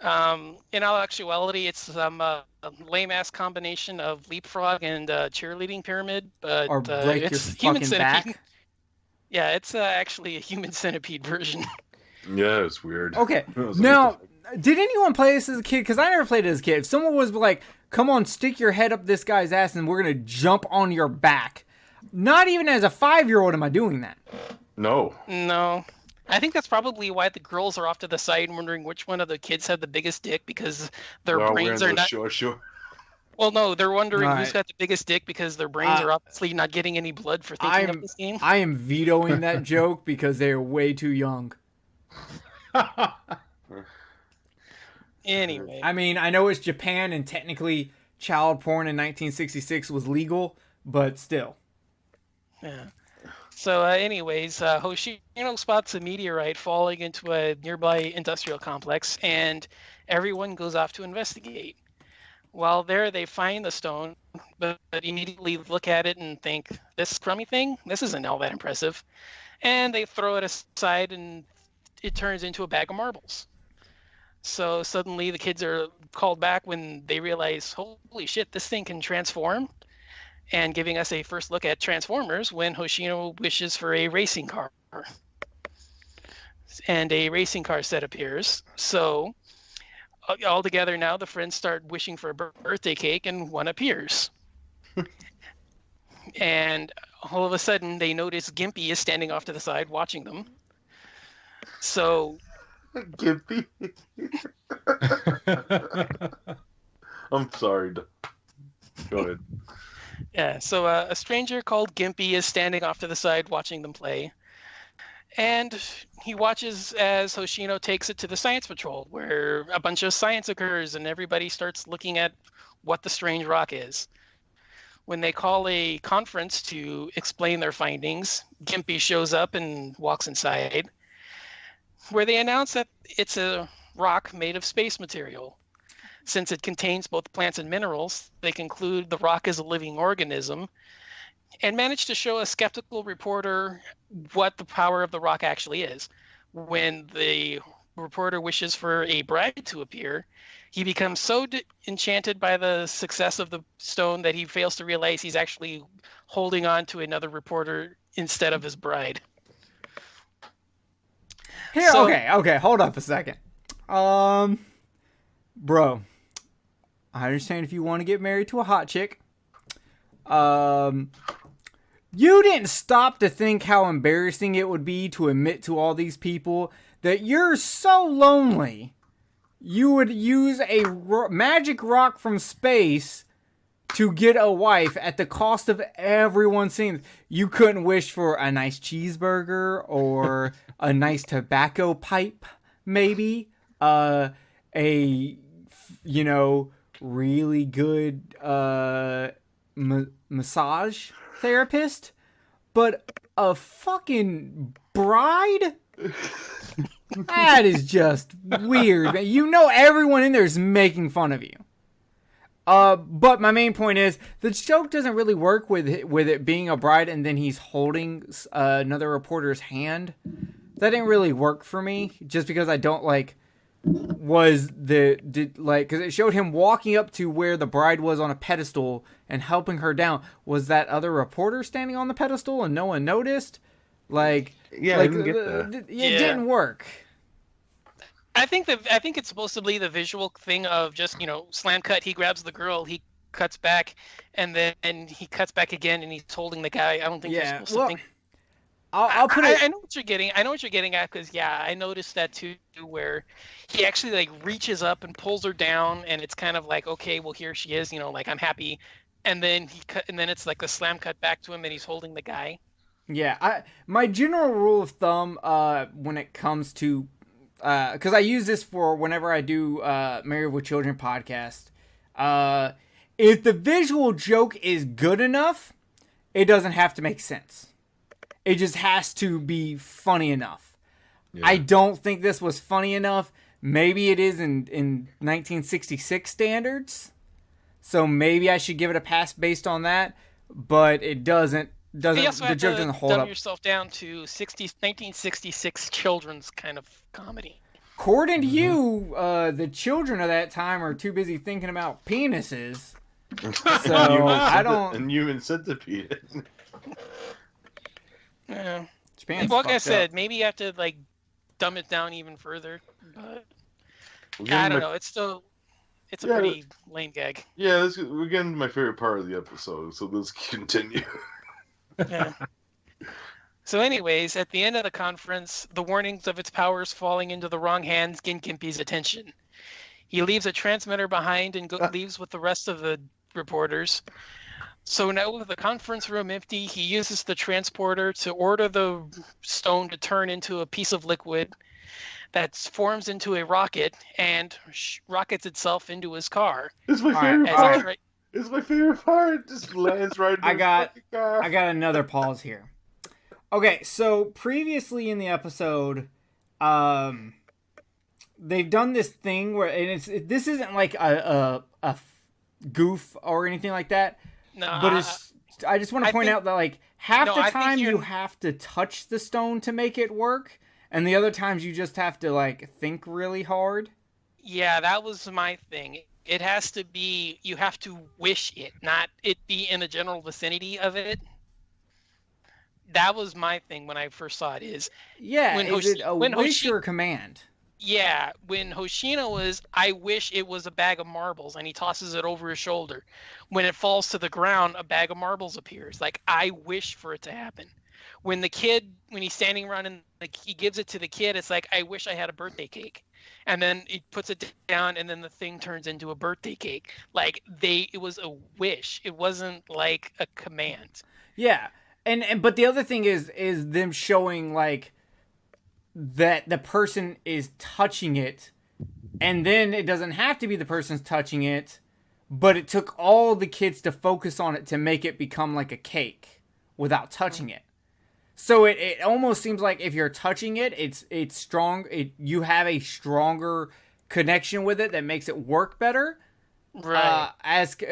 In all actuality, it's a lame-ass combination of leapfrog and cheerleading pyramid, but or break it's your Human fucking Centipede. back. Yeah, it's actually a Human Centipede version. Yeah, it's weird. Okay, now, did anyone play this as a kid? Because I never played it as a kid. If someone was like, come on, stick your head up this guy's ass and we're going to jump on your back. Not even as a 5-year-old am I doing that. No. I think that's probably why the girls are off to the side wondering which one of the kids have the biggest dick, because their brains are not... Sure. Well, no, they're wondering who's got the biggest dick because their brains are obviously not getting any blood for thinking of this game. I am vetoing that joke because they are way too young. Anyway. I mean, I know it's Japan and technically child porn in 1966 was legal, but still. Yeah. So anyways, Hoshino spots a meteorite falling into a nearby industrial complex, and everyone goes off to investigate. While there, they find the stone, but immediately look at it and think, this crummy thing? This isn't all that impressive. And they throw it aside and it turns into a bag of marbles. So suddenly the kids are called back when they realize, holy shit, this thing can transform, and giving us a first look at Transformers when Hoshino wishes for a racing car. And a racing car set appears. So all together now, the friends start wishing for a birthday cake, and one appears. And all of a sudden, they notice Gimpy is standing off to the side watching them. So... Gimpy? I'm sorry. Go ahead. Yeah, so a stranger called Gimpy is standing off to the side watching them play. And he watches as Hoshino takes it to the science patrol, where a bunch of science occurs and everybody starts looking at what the strange rock is. When they call a conference to explain their findings, Gimpy shows up and walks inside, where they announce that it's a rock made of space material. Since it contains both plants and minerals, they conclude the rock is a living organism, and manage to show a skeptical reporter what the power of the rock actually is. When the reporter wishes for a bride to appear, he becomes so enchanted by the success of the stone that he fails to realize he's actually holding on to another reporter instead of his bride. Here, okay, hold up a second. Bro, I understand if you want to get married to a hot chick. You didn't stop to think how embarrassing it would be to admit to all these people that you're so lonely you would use a magic rock from space to get a wife at the cost of everyone seeing. You couldn't wish for a nice cheeseburger or a nice tobacco pipe, maybe really good massage therapist, but a fucking bride? That is just weird, man. You know everyone in there is making fun of you. But my main point is, the joke doesn't really work with it being a bride and then he's holding another reporter's hand. That didn't really work for me, just because I don't because it showed him walking up to where the bride was on a pedestal and helping her down. Was that other reporter standing on the pedestal and no one noticed? I didn't get that. It didn't work. I think it's supposed to be the visual thing of just, slam cut, he grabs the girl, he cuts back, and then he cuts back again and he's holding the guy. I don't think you're supposed to think. I'll put it. I know what you're getting. I know what you're getting at, because I noticed that too, where he actually reaches up and pulls her down, and it's kind of like, okay, well, here she is, I'm happy, and then then it's like the slam cut back to him and he's holding the guy. Yeah, my general rule of thumb when it comes to because I use this for whenever I do Married with Children podcast. If the visual joke is good enough, it doesn't have to make sense. It just has to be funny enough. Yeah. I don't think this was funny enough. Maybe it is in 1966 standards. So maybe I should give it a pass based on that. But it doesn't. The joke doesn't hold up. Dumb yourself down to 1966 children's kind of comedy. According to you, the children of that time are too busy thinking about penises. So I don't. And human centipede. Yeah. Like I said, maybe you have to dumb it down even further. But I don't know. It's a pretty lame gag. Yeah, we're getting to my favorite part of the episode, so let's continue. Yeah. So anyways, at the end of the conference, the warnings of its powers falling into the wrong hands gain Gimpy's attention. He leaves a transmitter behind and leaves with the rest of the reporters. So now with the conference room empty, he uses the transporter to order the stone to turn into a piece of liquid that forms into a rocket and rockets itself into his car. It's my favorite part. It's my favorite part. It just lands right in the car. I got another pause here. Okay, so previously in the episode, they've done this thing where, and this isn't like a goof or anything like that. No, but I just want to point out that half the time you have to touch the stone to make it work, and the other times you just have to like think really hard. Yeah, that was my thing. It has to be, you have to wish it, not it be in the general vicinity of it. That was my thing when I first saw it. Is it a wish or a command? Yeah, when Hoshino was, I wish it was a bag of marbles, and he tosses it over his shoulder. When it falls to the ground, a bag of marbles appears. Like, I wish for it to happen. When he's standing around and he gives it to the kid, it's like, I wish I had a birthday cake. And then he puts it down, and then the thing turns into a birthday cake. Like, it was a wish. It wasn't like a command. Yeah, but the other thing is them showing like that the person is touching it, and then it doesn't have to be the person's touching it, but it took all the kids to focus on it to make it become like a cake without touching it. So it almost seems like if you're touching it, it's strong. You have a stronger connection with it that makes it work better. Right.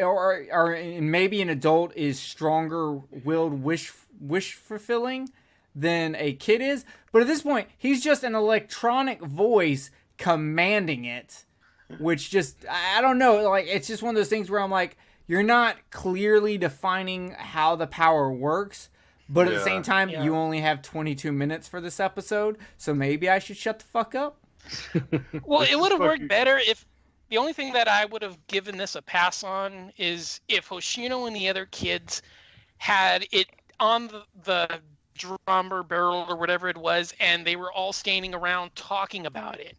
Or maybe an adult is stronger-willed, wish fulfilling than a kid is. But at this point, he's just an electronic voice commanding it, which just, I don't know. Like, it's just one of those things where I'm like, you're not clearly defining how the power works. But at the same time, you only have 22 minutes for this episode, so maybe I should shut the fuck up. Well, it would have worked better if the only thing that I would have given this a pass on is if Hoshino and the other kids had it on the drum or barrel or whatever it was, and they were all standing around talking about it,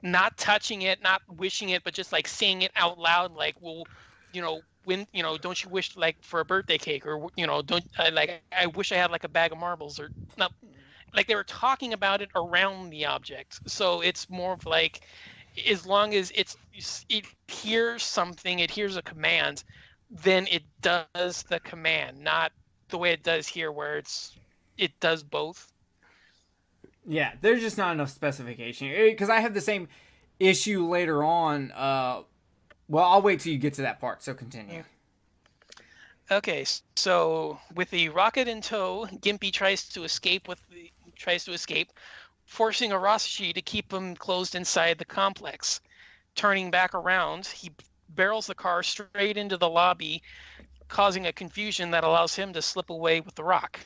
not touching it, not wishing it, but just like saying it out loud, like, well, when don't you wish like for a birthday cake, or don't like I wish I had like a bag of marbles, or not, like they were talking about it around the object. So it's more of like, as long as it hears something, it hears a command, then it does the command, not the way it does here where it does both. Yeah, there's just not enough specification, because I have the same issue later on. Well, I'll wait till you get to that part, so continue. Okay, so with the rocket in tow, Gimpy tries to escape, forcing Arashi to keep him closed inside the complex. Turning back around, he barrels the car straight into the lobby, causing a confusion that allows him to slip away with the rock.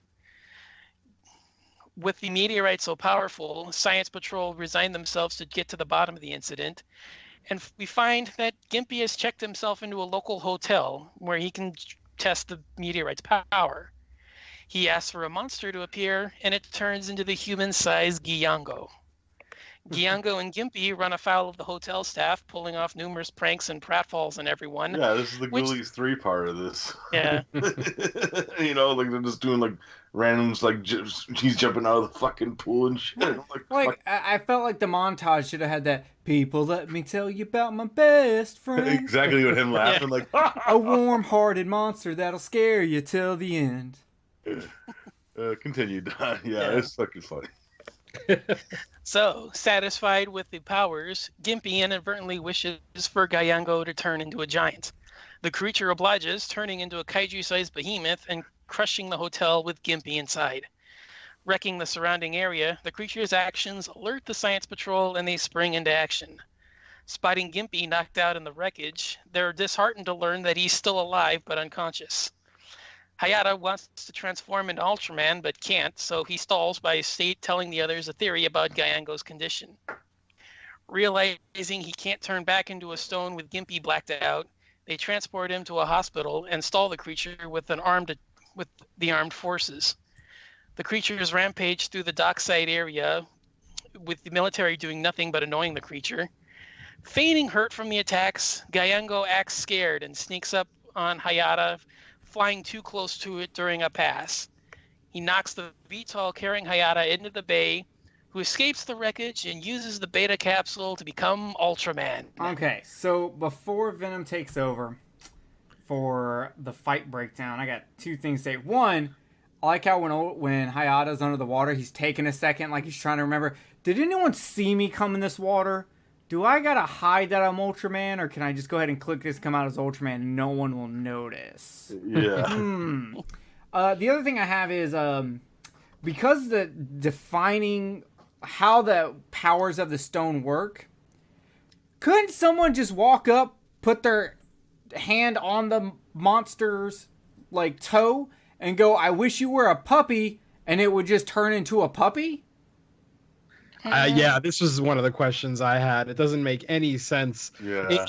With the meteorite so powerful, Science Patrol resigned themselves to get to the bottom of the incident. And we find that Gimpy has checked himself into a local hotel where he can test the meteorite's power. He asks for a monster to appear, and it turns into the human-sized Gyango. Gyango and Gimpy run afoul of the hotel staff, pulling off numerous pranks and pratfalls on everyone. Yeah, this is the Ghoulies 3 part of this. Yeah. Like they're just doing like randoms, like he's jumping out of the fucking pool and shit. I felt like the montage should have had that, people, let me tell you about my best friend. Exactly what him laughing like, a warm-hearted monster that'll scare you till the end. Continue, Don. Yeah, it's fucking funny. So, satisfied with the powers, Gimpy inadvertently wishes for Gyango to turn into a giant. The creature obliges, turning into a kaiju-sized behemoth and crushing the hotel with Gimpy inside. Wrecking the surrounding area, the creature's actions alert the Science Patrol and they spring into action. Spotting Gimpy knocked out in the wreckage, they're disheartened to learn that he's still alive but unconscious. Hayata wants to transform into Ultraman, but can't, so he stalls by telling the others a theory about Gyango's condition. Realizing he can't turn back into a stone with Gimpy blacked out, they transport him to a hospital and stall the creature with the armed forces. The creatures rampage through the dockside area, with the military doing nothing but annoying the creature. Feigning hurt from the attacks, Gyango acts scared and sneaks up on Hayata, flying too close to it during a pass. He knocks the VTOL carrying Hayata into the bay, who escapes the wreckage and uses the beta capsule to become Ultraman. Okay, so before Venom takes over for the fight breakdown, I got two things to say. One, I like how when Hayata's under the water, he's taking a second, like he's trying to remember, did anyone see me come in this water? Do I gotta hide that I'm Ultraman, or can I just go ahead and click this, come out as Ultraman, and no one will notice? Yeah. The other thing I have is, because the defining how the powers of the stone work, couldn't someone just walk up, put their hand on the monster's like toe and go, "I wish you were a puppy," and it would just turn into a puppy? Yeah, this was one of the questions I had. It doesn't make any sense. Yeah.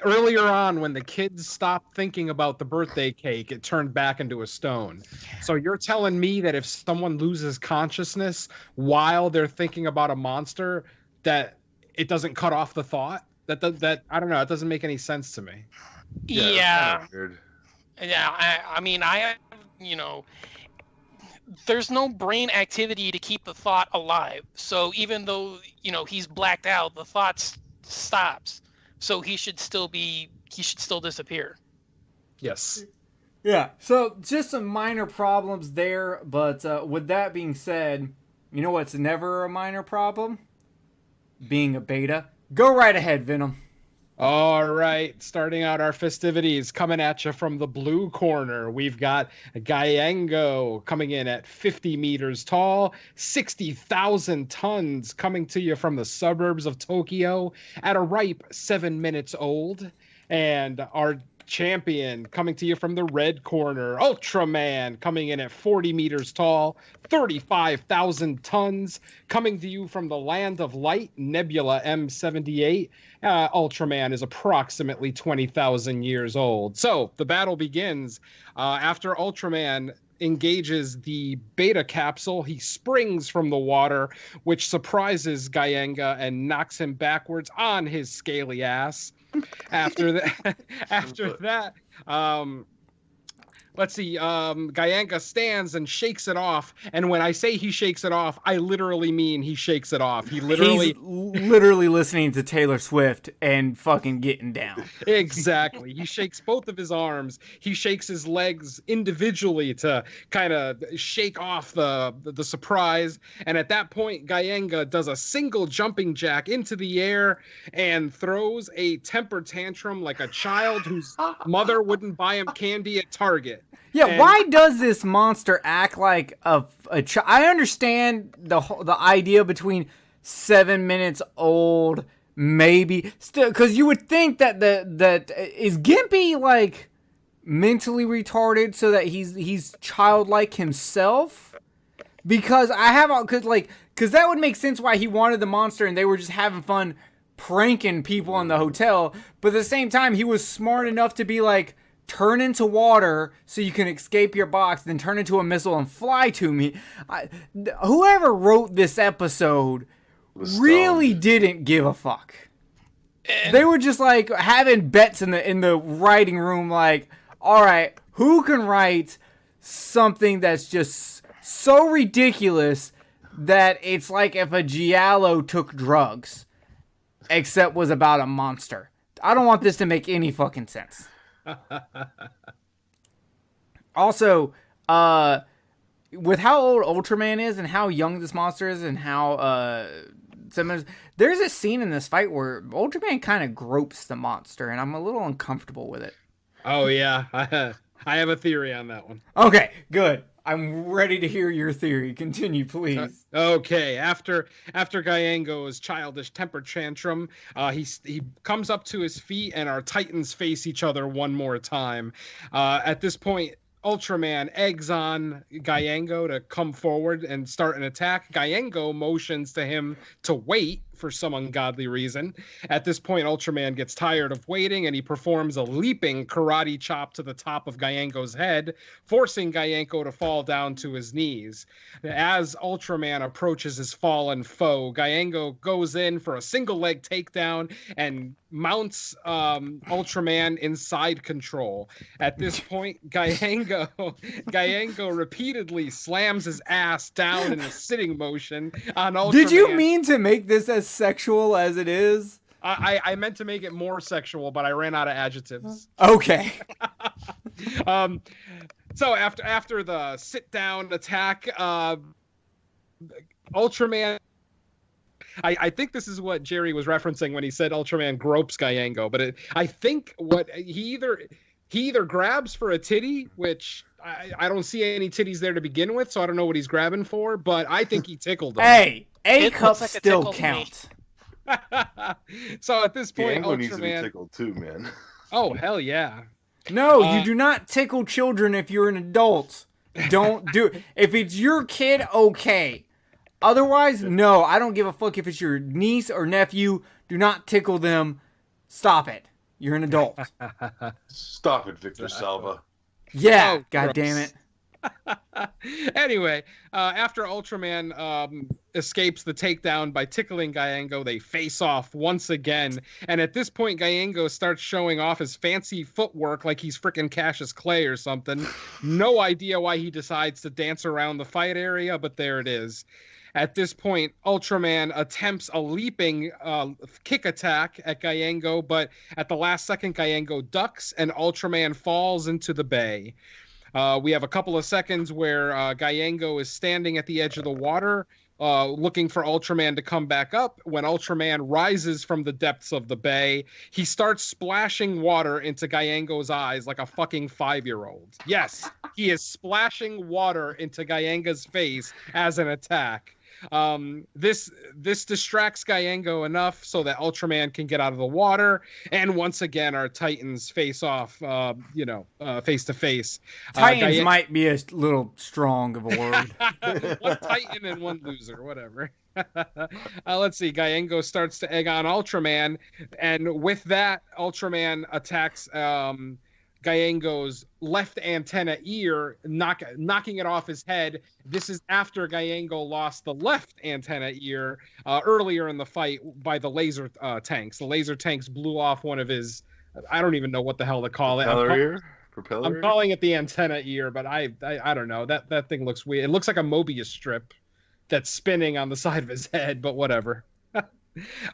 Earlier on, when the kids stopped thinking about the birthday cake, it turned back into a stone. So you're telling me that if someone loses consciousness while they're thinking about a monster, that it doesn't cut off the thought? That I don't know. It doesn't make any sense to me. Yeah. That's kinda weird. Yeah, I mean, there's no brain activity to keep the thought alive. So even though, he's blacked out, the thought stops. So he should still disappear. Yes. Yeah, so just some minor problems there, but with that being said, you know what's never a minor problem? Being a beta. Go right ahead, Venom. All right, starting out our festivities, coming at you from the blue corner, we've got Gyengo coming in at 50 meters tall, 60,000 tons, coming to you from the suburbs of Tokyo at a ripe 7 minutes old. And our champion coming to you from the red corner, Ultraman, coming in at 40 meters tall, 35,000 tons, coming to you from the land of light, Nebula M78. Ultraman is approximately 20,000 years old. So the battle begins after Ultraman engages the beta capsule. He springs from the water, which surprises Gyenga and knocks him backwards on his scaly ass. After that, let's see. Gyenga stands and shakes it off, and when I say he shakes it off, I literally mean he shakes it off. He's literally listening to Taylor Swift and fucking getting down. Exactly. He shakes both of his arms. He shakes his legs individually to kind of shake off the surprise. And at that point, Gyenga does a single jumping jack into the air and throws a temper tantrum like a child whose mother wouldn't buy him candy at Target. Yeah, why does this monster act like a child? I understand the idea between 7 minutes old, maybe, still, because you would think that that is Gimpy like mentally retarded so that he's childlike himself. Because because that would make sense why he wanted the monster and they were just having fun pranking people in the hotel. But at the same time, he was smart enough to be like, turn into water so you can escape your box, then turn into a missile and fly to me. Whoever wrote this episode really didn't give a fuck. They were just like having bets in the writing room, like, all right, who can write something that's just so ridiculous that it's like if a Giallo took drugs, except was about a monster. I don't want this to make any fucking sense. Also, with how old Ultraman is and how young this monster is and how there's a scene in this fight where Ultraman kind of gropes the monster and I'm a little uncomfortable with it. Oh yeah, I have a theory on that one. Okay, good. I'm ready to hear your theory. Continue, please. Okay. After Gyengo's childish temper tantrum, he comes up to his feet and our titans face each other one more time. At this point, Ultraman eggs on Gyengo to come forward and start an attack. Gyengo motions to him to wait for some ungodly reason. At this point, Ultraman gets tired of waiting and he performs a leaping karate chop to the top of Gyengo's head, forcing Gyengo to fall down to his knees. As Ultraman approaches his fallen foe, Gyengo goes in for a single leg takedown and mounts Ultraman in side control. At this point, Gyengo repeatedly slams his ass down in a sitting motion on Ultraman. Did you mean to make this as sexual as it is? I meant to make it more sexual, but I ran out of adjectives. Okay. So after the sit down attack, Ultraman. I think this is what Jerry was referencing when he said Ultraman gropes Gyengo, but I think what he either grabs for a titty, which I don't see any titties there to begin with, so I don't know what he's grabbing for, but I think he tickled him. Hey, A It cup looks like a still tickle to me. counts. So at this point, Django needs to be Ultraman. tickled too, man. Oh hell yeah! No, you do not tickle children if you're an adult. Don't do it. If it's your kid, okay. Otherwise, no. I don't give a fuck if it's your niece or nephew. Do not tickle them. Stop it. You're an adult. Stop it, Victor Salva. Yeah, Oh, god gross. damn it. Anyway, after Ultraman escapes the takedown by tickling Gyengo, they face off once again. And at this point, Gyengo starts showing off his fancy footwork like he's freaking Cassius Clay or something. No idea why he decides to dance around the fight area, but there it is. At this point, Ultraman attempts a leaping kick attack at Gyengo, but at the last second, Gyengo ducks and Ultraman falls into the bay. We have a couple of seconds where Gyengo is standing at the edge of the water, looking for Ultraman to come back up. When Ultraman rises from the depths of the bay, he starts splashing water into Gyengo's eyes like a fucking 5-year-old. Yes, he is splashing water into Gyengo's face as an attack. This distracts Gyengo enough so that Ultraman can get out of the water, and once again our Titans face off, face to face. Titans might be a little strong of a word. One Titan and one loser, whatever. Let's see. Gyengo starts to egg on Ultraman, and with that, Ultraman attacks Gyengo's left antenna ear, knocking it off his head. This is after Gyengo lost the left antenna ear earlier in the fight by the laser tanks. The laser tanks blew off one of his, I don't even know what the hell to call it. Propeller I'm ear? calling it the antenna ear, but I don't know. That thing looks weird. It looks like a Mobius strip that's spinning on the side of his head, but whatever.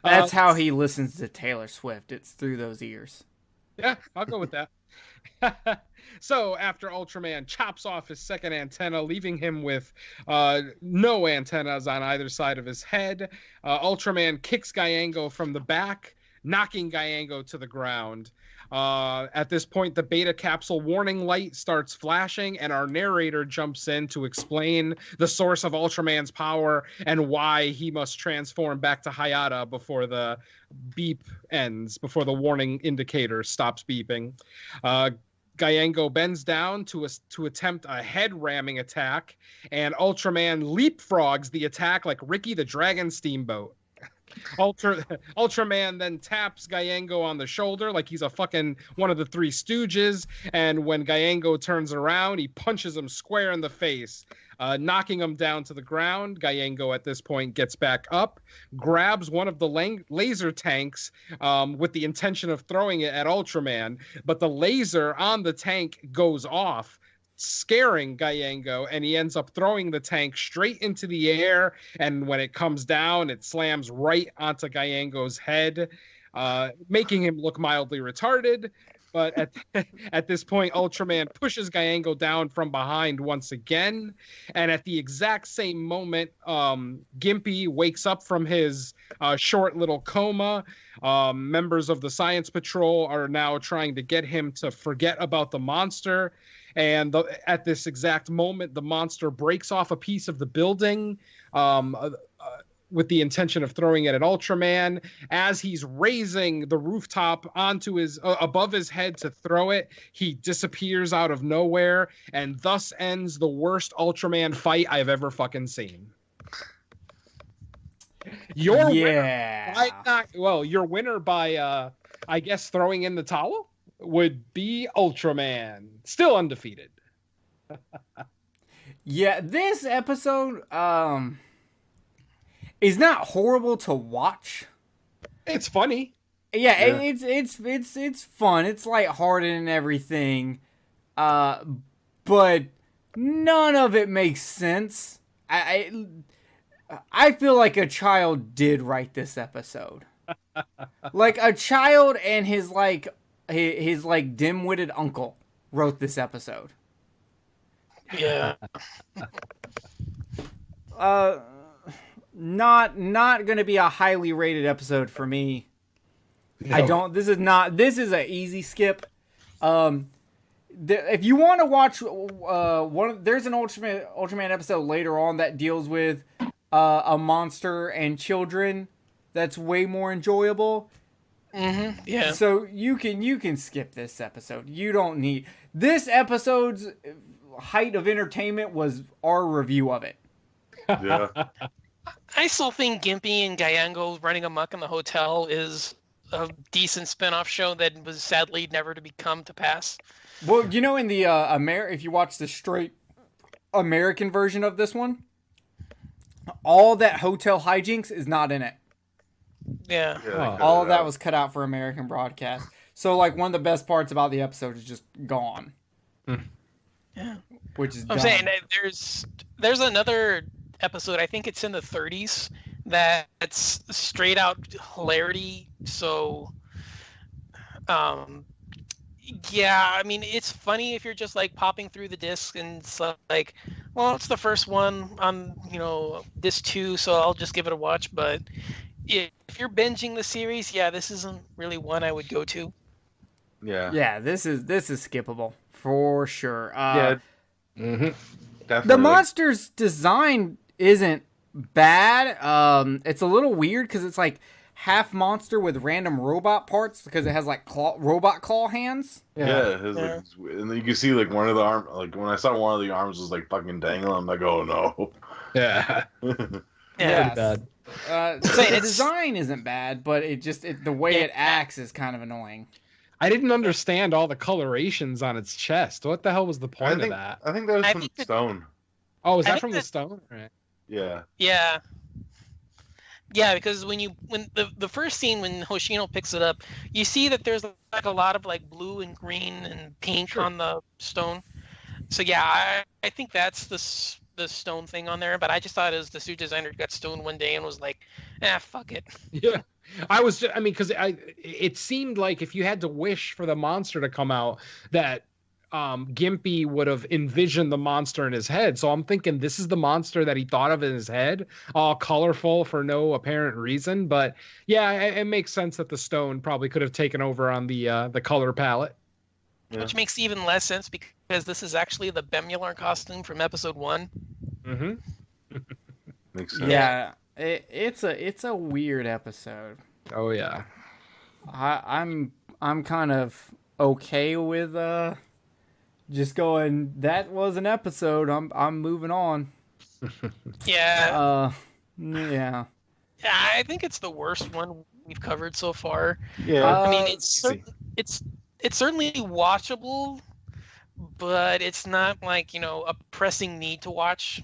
That's how he listens to Taylor Swift. It's through those ears. Yeah, I'll go with that. So after Ultraman chops off his second antenna, leaving him with no antennas on either side of his head, Ultraman kicks Gyengo from the back, knocking Gyengo to the ground. At this point, the beta capsule warning light starts flashing, and our narrator jumps in to explain the source of Ultraman's power and why he must transform back to Hayata before the beep ends, before the warning indicator stops beeping. Gyengo bends down to attempt a head ramming attack, and Ultraman leapfrogs the attack like Ricky the Dragon Steamboat. Ultraman then taps Gyengo on the shoulder like he's a fucking one of the Three Stooges, and when Gyengo turns around, he punches him square in the face, knocking him down to the ground. Gyengo at this point gets back up, grabs one of the laser tanks with the intention of throwing it at Ultraman, but the laser on the tank goes off, scaring Gyengo, and he ends up throwing the tank straight into the air, and when it comes down, it slams right onto Gyengo's head, making him look mildly retarded. But at this point, Ultraman pushes Gyengo down from behind once again, and at the exact same moment, Gimpy wakes up from his short little coma. Members of the Science Patrol are now trying to get him to forget about the monster. And at this exact moment, the monster breaks off a piece of the building with the intention of throwing it at Ultraman. As he's raising the rooftop onto his above his head to throw it, he disappears out of nowhere, and thus ends the worst Ultraman fight I've ever fucking seen. Your winner by I guess throwing in the towel would be Ultraman, still undefeated. Yeah, this episode is not horrible to watch. It's funny. Yeah. It's fun. It's lighthearted and everything. But none of it makes sense. I feel like a child did write this episode. Like a child and his dim-witted uncle wrote this episode. Yeah. Not gonna be a highly rated episode for me. No. This is an easy skip. If you want to watch there's an Ultraman episode later on that deals with a monster and children that's way more enjoyable. Mm-hmm. Yeah. So you can skip this episode. You don't need this episode's height of entertainment was our review of it. Yeah. I still think Gimpy and Gyango running amok in the hotel is a decent spin-off show that was sadly never to come to pass. Well, in the if you watch the straight American version of this one, all that hotel hijinks is not in it. Yeah. All of that was cut out for American broadcast. So, like, one of the best parts about the episode is just gone. Yeah. Which is I'm dumb. saying that there's another episode, I think it's in the 30s, that's straight out hilarity. So, yeah, I mean, it's funny if you're just like popping through the disc and it's like, well, it's the first one on, disc 2, so I'll just give it a watch. But if you're binging the series, yeah, this isn't really one I would go to. Yeah. Yeah, this is skippable for sure. Definitely. The monster's design isn't bad. It's a little weird because it's like half monster with random robot parts because it has like robot claw hands. Yeah, like, and you can see like one of the arm, like when I saw one of the arms was like fucking dangling, I'm like, oh no. Yeah. Yeah. Bad. The design isn't bad, but the way it acts is kind of annoying. I didn't understand all the colorations on its chest. What the hell was the point of that? I think that was from Stone. Oh, is that from the Stone? Right. Yeah. Yeah. Yeah, because when the first scene when Hoshino picks it up, you see that there's like a lot of like blue and green and pink on the stone. So yeah, I think that's the stone thing on there. But I just thought it was the suit designer got stoned one day and was like, fuck it. Yeah. Because it seemed like if you had to wish for the monster to come out, that Gimpy would have envisioned the monster in his head. So I'm thinking this is the monster that he thought of in his head, all colorful for no apparent reason. But yeah, it makes sense that the stone probably could have taken over on the color palette. Yeah. Which makes even less sense because this is actually the Bemular costume from episode 1. Mm-hmm. Makes sense. Yeah, it's a weird episode. Oh yeah. I'm kind of okay with just going, that was an episode. I'm moving on. Yeah. Yeah. Yeah, I think it's the worst one we've covered so far. Yeah. I mean, it's certainly watchable, but it's not like, a pressing need to watch.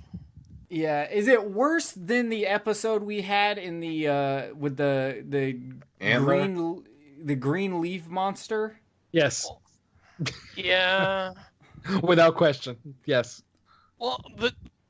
Yeah, is it worse than the episode we had in the with the green leaf monster? Yes. Yeah. Without question. Yes. Well,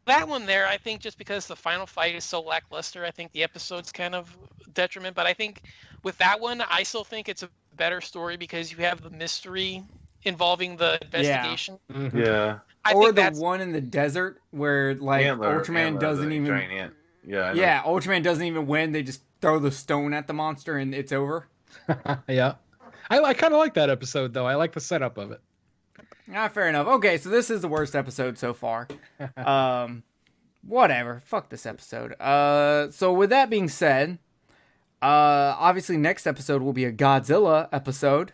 that one there, I think just because the final fight is so lackluster, I think the episode's kind of detriment. But I think with that one, I still think it's a better story because you have the mystery involving the investigation. Yeah. Mm-hmm. Yeah. Or the one in the desert where like Ultraman doesn't even. Giant ant. Yeah. Yeah, Ultraman doesn't even win. They just throw the stone at the monster and it's over. Yeah. I kind of like that episode though. I like the setup of it. Fair enough. Okay, so this is the worst episode so far. Whatever. Fuck this episode. So with that being said, obviously next episode will be a Godzilla episode.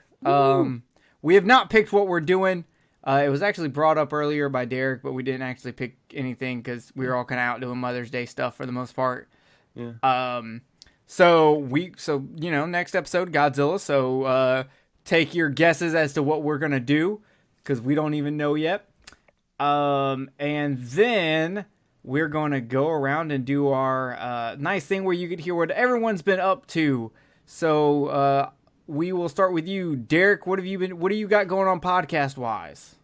We have not picked what we're doing. It was actually brought up earlier by Derek, but we didn't actually pick anything because we were all kind of out doing Mother's Day stuff for the most part. Yeah. So next episode, Godzilla. So take your guesses as to what we're gonna do because we don't even know yet. And then we're gonna go around and do our nice thing where you can hear what everyone's been up to. So we will start with you, Derek. What do you got going on podcast wise?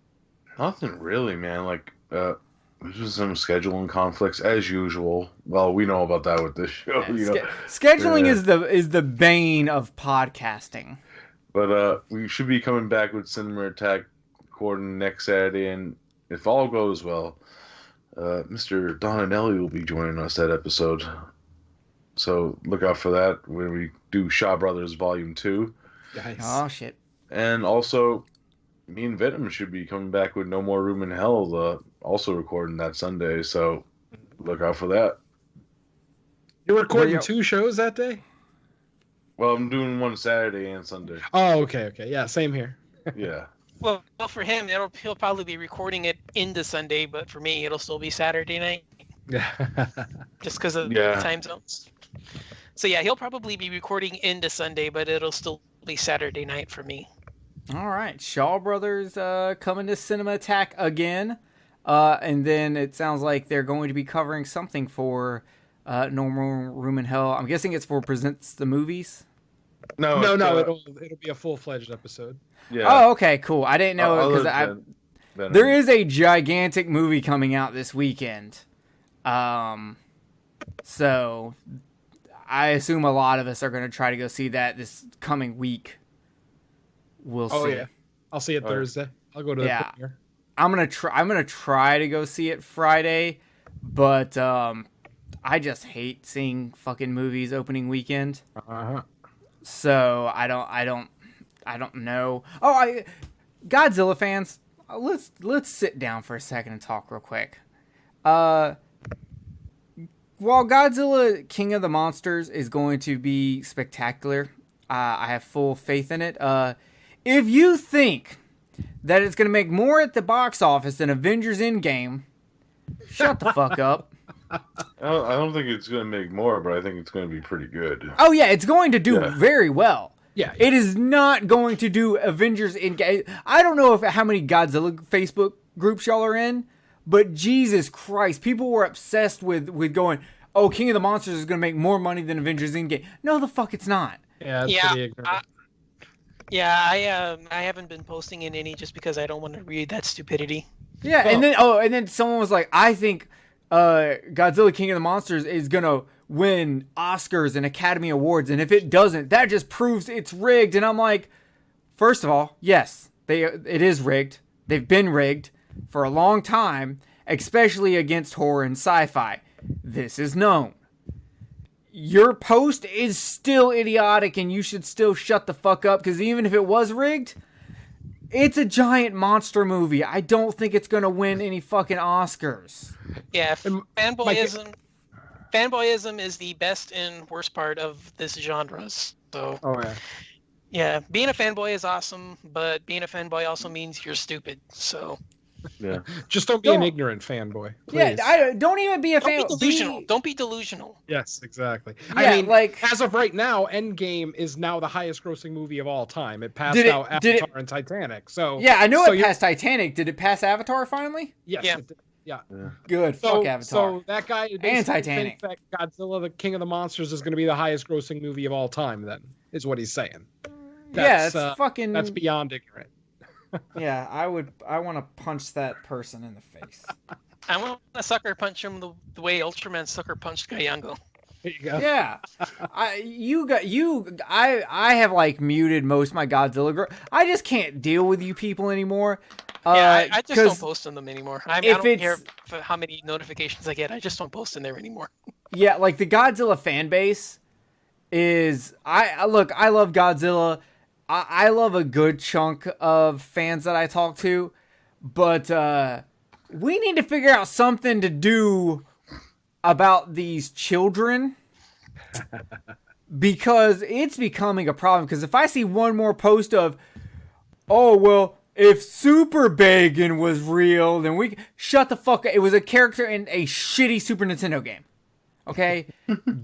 Nothing really, man. Like, there's just some scheduling conflicts as usual. Well, we know about that with this show. Scheduling is the bane of podcasting. But we should be coming back with Cinema Attack recording next Saturday, and if all goes well, Mr. Donanelli will be joining us that episode. So look out for that when we do Shaw Brothers Volume 2. Nice. Oh shit! And also, me and Venom should be coming back with No More Room in Hell, also recording that Sunday. So look out for that. You're recording 2 shows that day? Well, I'm doing one Saturday and Sunday. Oh, okay. Yeah, same here. Yeah. Well, for him, he'll probably be recording it into Sunday, but for me, it'll still be Saturday night. Yeah. Just because of the time zones. So yeah, he'll probably be recording into Sunday, but it'll still be Saturday night for me. All right, Shaw Brothers coming to Cinema Attack again, and then it sounds like they're going to be covering something for No More Room in Hell. I'm guessing it's for Presents the Movies. No, it'll be a full-fledged episode. Yeah. Oh, okay, cool. I didn't know because there is a gigantic movie coming out this weekend. So I assume a lot of us are going to try to go see that this coming week. We'll see. Oh yeah, I'll see it Thursday. I'll go to the premiere. I'm gonna try to go see it Friday, but I just hate seeing fucking movies opening weekend. So I don't know. Oh, Godzilla fans, let's sit down for a second and talk real quick. While Godzilla King of the Monsters is going to be spectacular, I have full faith in it. If you think that it's going to make more at the box office than Avengers Endgame, shut the fuck up. I don't think it's going to make more, but I think it's going to be pretty good. Oh, yeah, it's going to do very well. Yeah. It is not going to do Avengers Endgame. I don't know how many Godzilla Facebook groups y'all are in, but Jesus Christ, people were obsessed with going, oh, King of the Monsters is going to make more money than Avengers Endgame. No, the fuck it's not. Yeah, it's pretty ignorant. I haven't been posting in any just because I don't want to read that stupidity. Yeah, and then someone was like, I think Godzilla King of the Monsters is gonna win Oscars and Academy Awards, and if it doesn't, that just proves it's rigged. And I'm like, first of all, yes, it is rigged. They've been rigged for a long time, especially against horror and sci-fi. This is known. Your post is still idiotic, and you should still shut the fuck up, because even if it was rigged, it's a giant monster movie. I don't think it's going to win any fucking Oscars. Yeah, fanboyism is the best and worst part of this genre. So, yeah, being a fanboy is awesome, but being a fanboy also means you're stupid. So, yeah, just don't be an ignorant fanboy. Please. Yeah, don't even be a fan. Don't be delusional. Yes, exactly. Yeah, I mean, like, as of right now, Endgame is now the highest-grossing movie of all time. It passed out Avatar and Titanic. So yeah, I know it passed Titanic. Did it pass Avatar finally? Yes. Yeah. It did. Yeah. Good. Fuck Avatar. So that guy and Titanic. thinks that Godzilla, the King of the Monsters, is going to be the highest-grossing movie of all time. Then is what he's saying. That's fucking. That's beyond ignorant. Yeah, I want to punch that person in the face. I want to sucker punch him the way Ultraman sucker punched Kayango. There you go. Yeah, I have like muted most of my Godzilla. I just can't deal with you people anymore. I just don't post on them anymore. I don't care how many notifications I get. I just don't post in there anymore. Yeah, like the Godzilla fan base is. I love Godzilla. I love a good chunk of fans that I talk to, but we need to figure out something to do about these children because it's becoming a problem. Because if I see one more post of, oh, well, if Super Bagan was real, then we shut the fuck up. It was a character in a shitty Super Nintendo game. Okay?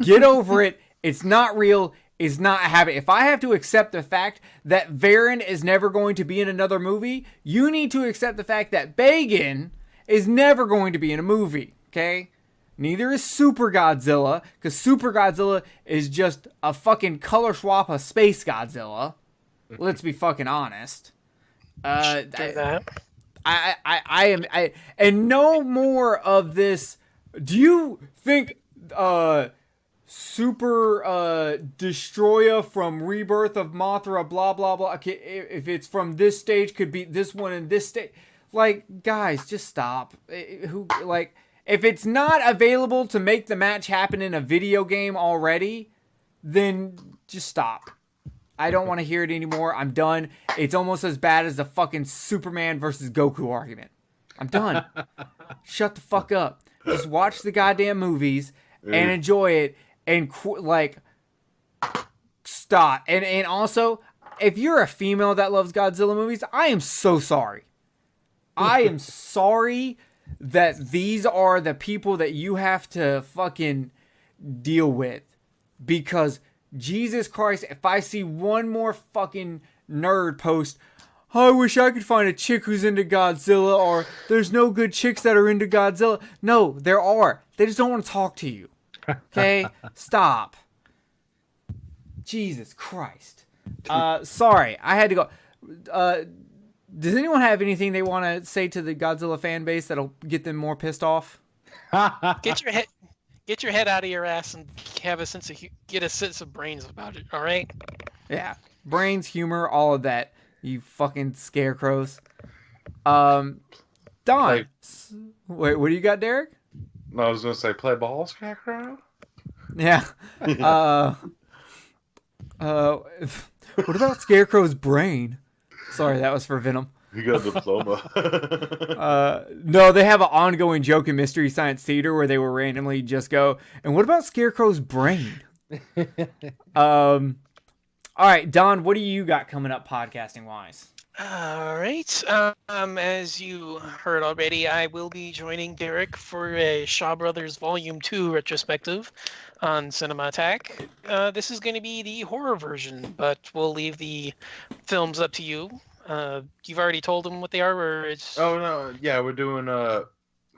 Get over it. It's not real. Is not having. If I have to accept the fact that Varen is never going to be in another movie, you need to accept the fact that Bagan is never going to be in a movie. Okay? Neither is Super Godzilla, because Super Godzilla is just a fucking color swap of Space Godzilla. Let's be fucking honest. I am no more of this. Do you think Super Destroyer from Rebirth of Mothra, blah blah blah. Okay, if it's from this stage, could be this one and this stage. Like, guys, just stop. If it's not available to make the match happen in a video game already, then just stop. I don't want to hear it anymore. I'm done. It's almost as bad as the fucking Superman versus Goku argument. I'm done. Shut the fuck up. Just watch the goddamn movies and enjoy it. and like, stop. And also, if you're a female that loves Godzilla movies, I am so sorry. I am sorry that these are the people that you have to fucking deal with. Because, Jesus Christ, if I see one more fucking nerd post, I wish I could find a chick who's into Godzilla, or there's no good chicks that are into Godzilla. No, there are. They just don't want to talk to you. Okay? Stop. Jesus Christ. Sorry, I had to go. Does anyone have anything they want to say to the Godzilla fan base that'll get them more pissed off? Get your head out of your ass and have get a sense of brains about it. All right? Yeah, brains, humor, all of that. You fucking scarecrows. Don, wait, what do you got, Derek? No, I was gonna say play ball, scarecrow. Yeah. What about Scarecrow's brain? Sorry, that was for Venom. You got a diploma. No, they have an ongoing joke in Mystery Science Theater where they will randomly just go, and what about Scarecrow's brain? All right, Don, what do you got coming up podcasting wise? All right. As you heard already, I will be joining Derek for a Shaw Brothers Volume 2 retrospective on Cinema Attack. This is going to be the horror version, but we'll leave the films up to you. You've already told them what they are, or it's... Oh, no. Yeah, we're doing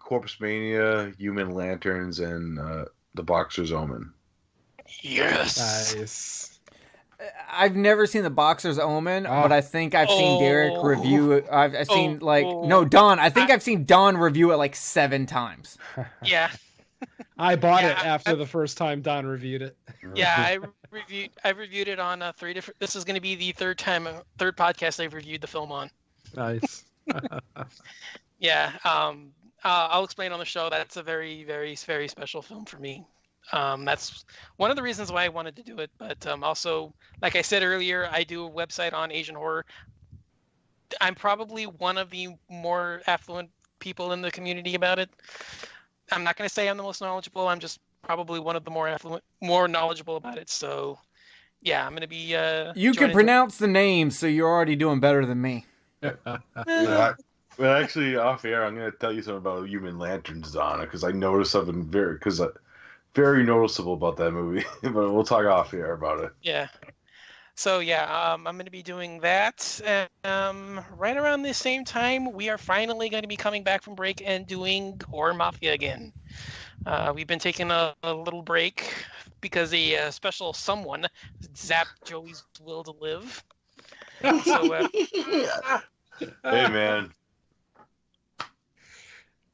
Corpse Mania, Human Lanterns, and The Boxer's Omen. Yes! Nice. I've never seen The Boxer's Omen, but I think I've seen Derek review it. I've seen, Don. I think I've seen Don review it like 7 times. Yeah. I bought it after the first time Don reviewed it. Yeah, I reviewed it on 3 different... This is going to be the third podcast I've reviewed the film on. Nice. Yeah, I'll explain on the show. That's a very, very, very special film for me. That's one of the reasons why I wanted to do it. But also, like I said earlier, I do a website on Asian horror. I'm probably one of the more affluent people in the community about it. I'm not going to say I'm the most knowledgeable. I'm just probably one of the more affluent, more knowledgeable about it. So, yeah, I'm going to be... you can pronounce the names, so you're already doing better than me. Well, actually, off air, I'm going to tell you something about Human Lanterns, Donna, because I noticed something very noticeable about that movie. But we'll talk off air about it. Yeah. So, yeah, I'm going to be doing that. Right around the same time, we are finally going to be coming back from break and doing Horror Mafia again. We've been taking a little break because a special someone zapped Joey's will to live. So, hey, man.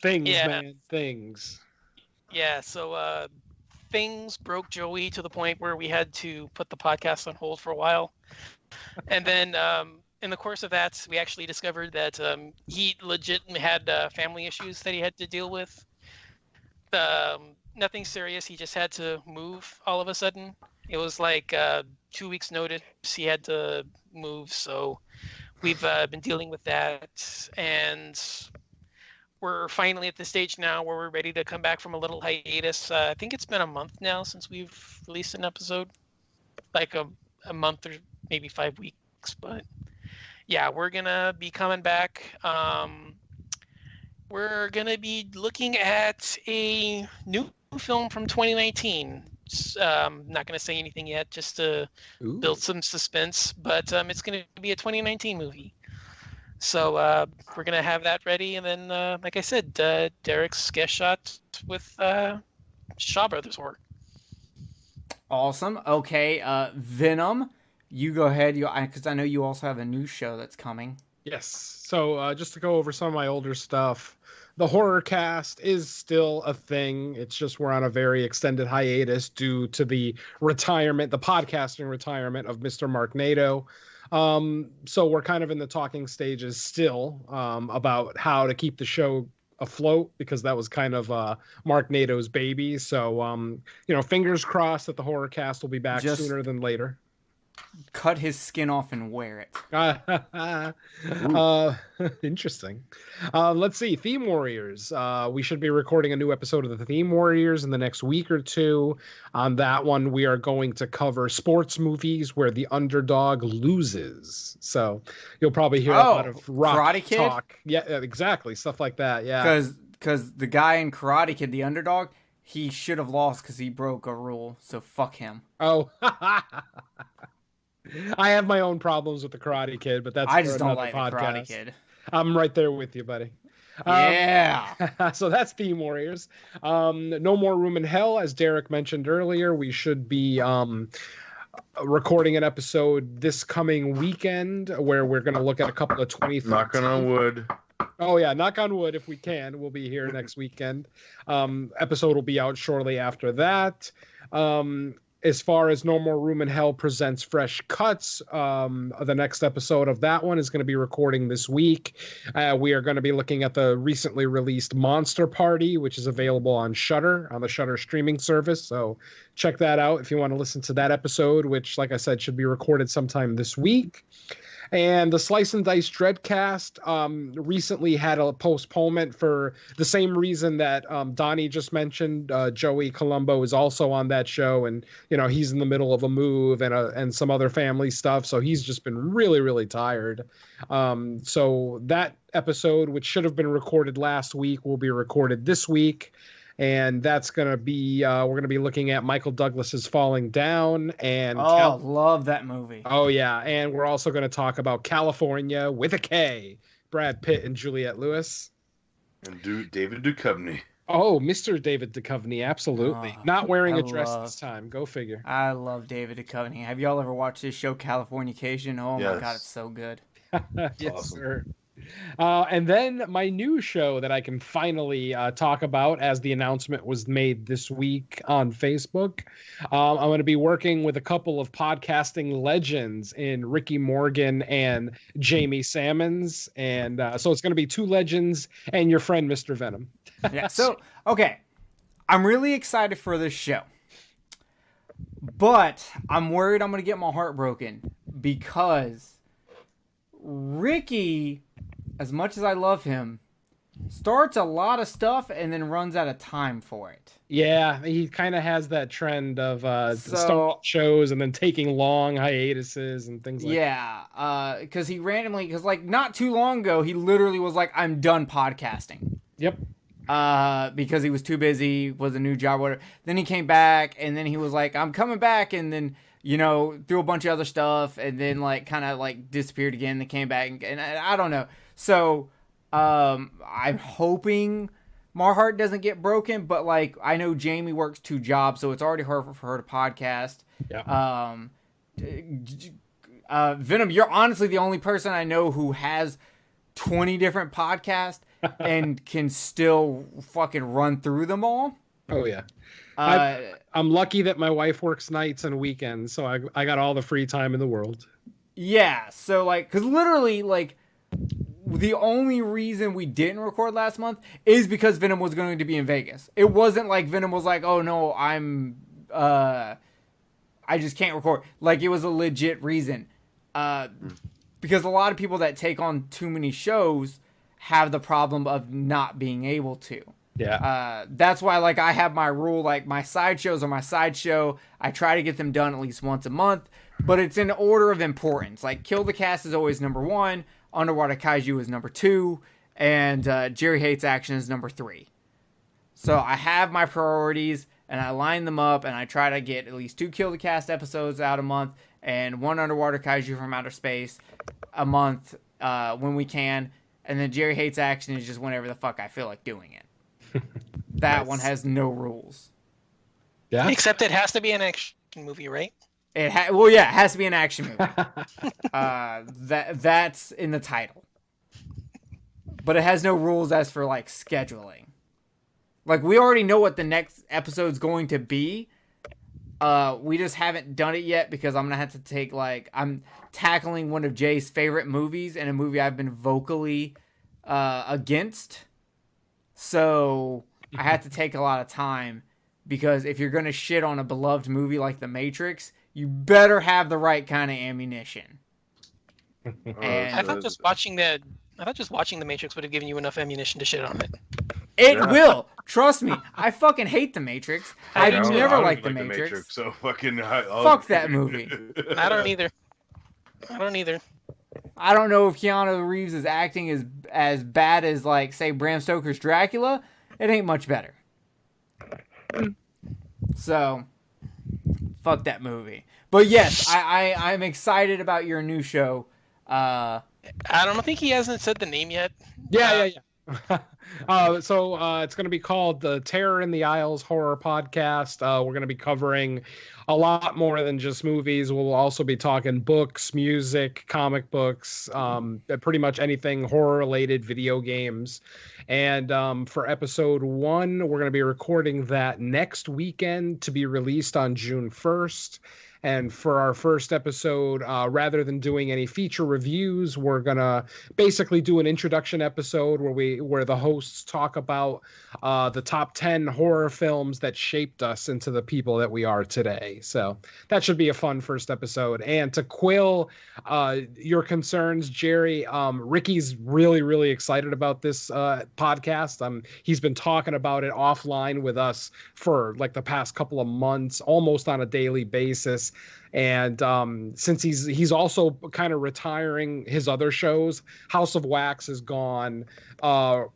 Things. Yeah, so things broke Joey to the point where we had to put the podcast on hold for a while. And then in the course of that, we actually discovered that he legit had family issues that he had to deal with. Nothing serious. He just had to move all of a sudden. It was like 2 weeks notice he had to move. So we've been dealing with that. And we're finally at the stage now where we're ready to come back from a little hiatus. I think it's been a month now since we've released an episode. Like a month or maybe 5 weeks. But yeah, we're going to be coming back. We're going to be looking at a new film from 2019. I'm not going to say anything yet just to build some suspense. But it's going to be a 2019 movie. So we're going to have that ready. And then, like I said, Derek's guest shot with Shaw Brothers Horror. Awesome. Okay, Venom, you go ahead. Because I know you also have a new show that's coming. Yes. So just to go over some of my older stuff, the Horrorcast is still a thing. It's just we're on a very extended hiatus due to the podcasting retirement of Mr. Mark Nato. So we're kind of in the talking stages still about how to keep the show afloat, because that was kind of Mark Nato's baby. So, fingers crossed that the Horrorcast will be back sooner than later. cut his skin off and wear it. Interesting. Let's see. Theme Warriors. We should be recording a new episode of the Theme Warriors in the next week or two. On that one, we are going to cover sports movies where the underdog loses. So you'll probably hear a lot of rock Karate Kid? talk. Yeah, exactly. Stuff like that. Yeah. Because the guy in Karate Kid, the underdog, he should have lost because he broke a rule. So fuck him. Oh. I have my own problems with the Karate Kid, but that's I just don't another like podcast. the Karate Kid. I'm right there with you, buddy. Yeah. So that's Theme Warriors. No More Room in Hell, as Derek mentioned earlier. We should be recording an episode this coming weekend where we're going to look at a couple of 2013. Knocking on wood. Oh, yeah. Knock on wood if we can. We'll be here next weekend. Episode will be out shortly after that. As far as No More Room in Hell presents Fresh Cuts, the next episode of that one is going to be recording this week. We are going to be looking at the recently released Monster Party, which is available on Shudder, on the Shudder streaming service. So check that out if you want to listen to that episode, which, like I said, should be recorded sometime this week. And the Slice and Dice Dreadcast recently had a postponement for the same reason that Donnie just mentioned. Joey Colombo is also on that show, and he's in the middle of a move and some other family stuff, so he's just been really, really tired. So that episode, which should have been recorded last week, will be recorded this week. And that's going to be, we're going to be looking at Michael Douglas's Falling Down. And love that movie. Oh, yeah. And we're also going to talk about California with a K. Brad Pitt and Juliette Lewis. And David Duchovny. Oh, Mr. David Duchovny, absolutely. Not wearing a dress this time. Go figure. I love David Duchovny. Have y'all ever watched this show, Californication? Oh, yes. my God, it's so good. Yes, awesome. sir. And then my new show that I can finally talk about, as the announcement was made this week on Facebook. I'm going to be working with a couple of podcasting legends in Ricky Morgan and Jamie Sammons. And so it's going to be two legends and your friend, Mr. Venom. Yeah. So, okay. I'm really excited for this show. But I'm worried I'm going to get my heart broken because Ricky, as much as I love him, starts a lot of stuff and then runs out of time for it. Yeah, he kind of has that trend of starting shows and then taking long hiatuses and things like that. Yeah, because like not too long ago, he literally was like, I'm done podcasting. Yep. Because he was too busy, was a new job, whatever. Then he came back and then he was like, I'm coming back, and then threw a bunch of other stuff, and then kind of disappeared again. And came back, and I don't know. So I'm hoping my heart doesn't get broken, but I know Jamie works 2 jobs, so it's already hard for her to podcast. Yeah. Venom, you're honestly the only person I know who has 20 different podcasts and can still fucking run through them all. Oh yeah. I'm lucky that my wife works nights and weekends, so I got all the free time in the world. Yeah, so because literally the only reason we didn't record last month is because Venom was going to be in Vegas. It wasn't like Venom was like, oh no, I just can't record. It was a legit reason. Because a lot of people that take on too many shows have the problem of not being able to. Yeah. That's why I have my rule, my side shows are my side show. I try to get them done at least once a month, but it's in order of importance. Kill the Cast is always number 1, Underwater Kaiju is number 2, and Jerry Hates Action is number 3. So I have my priorities and I line them up and I try to get at least 2 Kill the Cast episodes out a month and 1 Underwater Kaiju from Outer Space a month when we can. And then Jerry Hates Action is just whenever the fuck I feel like doing it. That one has no rules. Yeah. Except it has to be an action movie, right? It has to be an action movie. That's in the title. But it has no rules as for scheduling. We already know what the next episode's going to be. We just haven't done it yet because I'm gonna have to take I'm tackling one of Jay's favorite movies and a movie I've been vocally against. So I had to take a lot of time because if you're gonna shit on a beloved movie like The Matrix, you better have the right kind of ammunition. And I thought just watching the Matrix would have given you enough ammunition to shit on it. It will. Trust me. I fucking hate the Matrix. I've never liked the Matrix. So fucking fuck that movie. I don't either. I don't know if Keanu Reeves is acting as bad as, like, say, Bram Stoker's Dracula. It ain't much better. So, fuck that movie. But yes, I'm excited about your new show. I don't think he hasn't said the name yet. Yeah. So it's going to be called the Terror in the Isles Horror Podcast. We're going to be covering a lot more than just movies. We'll also be talking books, music, comic books, pretty much anything horror-related, video games. And for episode 1, we're going to be recording that next weekend to be released on June 1st. And for our first episode, rather than doing any feature reviews, we're gonna basically do an introduction episode where the hosts talk about the top 10 horror films that shaped us into the people that we are today. So that should be a fun first episode. And to quell your concerns, Jerry, Ricky's really, really excited about this podcast. He's been talking about it offline with us for like the past couple of months, almost on a daily basis. And since he's also kind of retiring his other shows, House of Wax is gone. And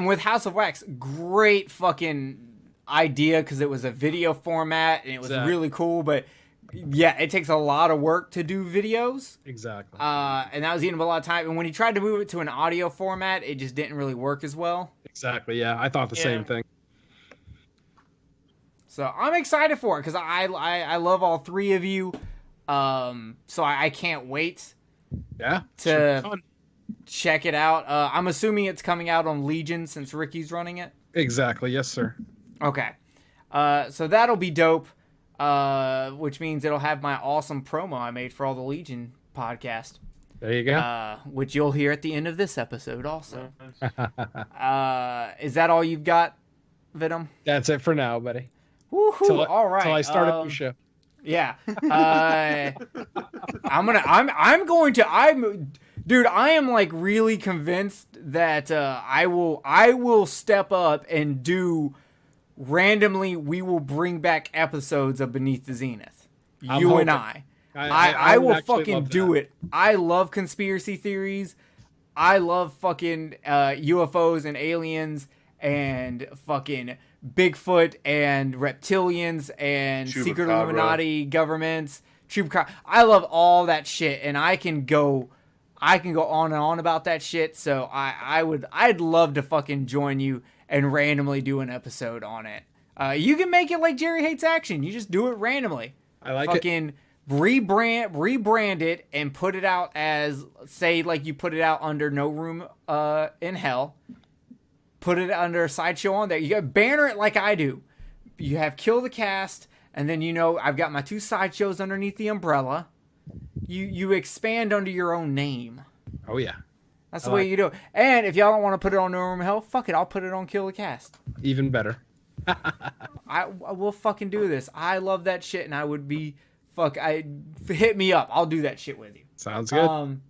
with House of Wax, great fucking idea because it was a video format and it was really cool. But yeah, it takes a lot of work to do videos. Exactly. And that was eating up a lot of time. And when he tried to move it to an audio format, it just didn't really work as well. Exactly. Yeah, I thought the same thing. So I'm excited for it because I love all three of you. So I can't wait to check it out. I'm assuming it's coming out on Legion since Ricky's running it. Exactly. Yes, sir. Okay. So that'll be dope, which means it'll have my awesome promo I made for all the Legion podcast. There you go. Which you'll hear at the end of this episode also. Is that all you've got, Venom? That's it for now, buddy. Woohoo! All right. Until I start a new show. Yeah. Dude, I am like really convinced that I will step up and do randomly. We will bring back episodes of Beneath the Zenith. You and I will fucking do it. I love conspiracy theories. I love fucking UFOs and aliens and fucking Bigfoot and reptilians and secret Illuminati governments. I love all that shit, and I can go on and on about that shit. So I'd love to fucking join you and randomly do an episode on it. You can make it like Jerry Hates Action. You just do it randomly. I like fucking rebrand it and put it out as, say, like you put it out under No Room in Hell. Put it under Sideshow on there. You got banner it like I do. You have Kill the Cast, and then I've got my 2 sideshows underneath the umbrella. You expand under your own name. Oh yeah, that's the way you do it. And if y'all don't want to put it on No Room in Hell, fuck it, I'll put it on Kill the Cast. Even better. I will fucking do this. I love that shit, and I would be hit me up. I'll do that shit with you. Sounds good.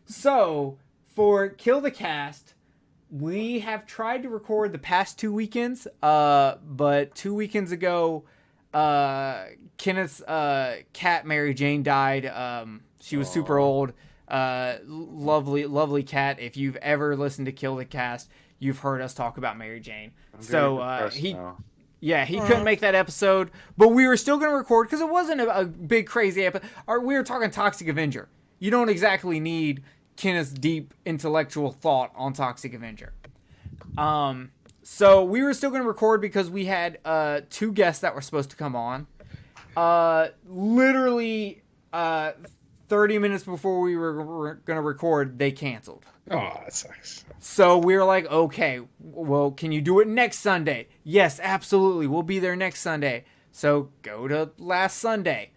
So for Kill the Cast, we have tried to record the past 2 weekends, but 2 weekends ago, Kenneth's cat, Mary Jane, died. She was super old. Lovely, lovely cat. If you've ever listened to Kill the Cast, you've heard us talk about Mary Jane. So he couldn't make that episode, but we were still going to record because it wasn't a big, crazy episode. We were talking Toxic Avenger. You don't exactly need Kenneth's deep intellectual thought on Toxic Avenger. So we were still going to record because we had 2 guests that were supposed to come on. Literally 30 minutes before we were going to record, they canceled. Oh, that sucks. So we were like, okay, well, can you do it next Sunday? Yes, absolutely. We'll be there next Sunday. So go to last Sunday.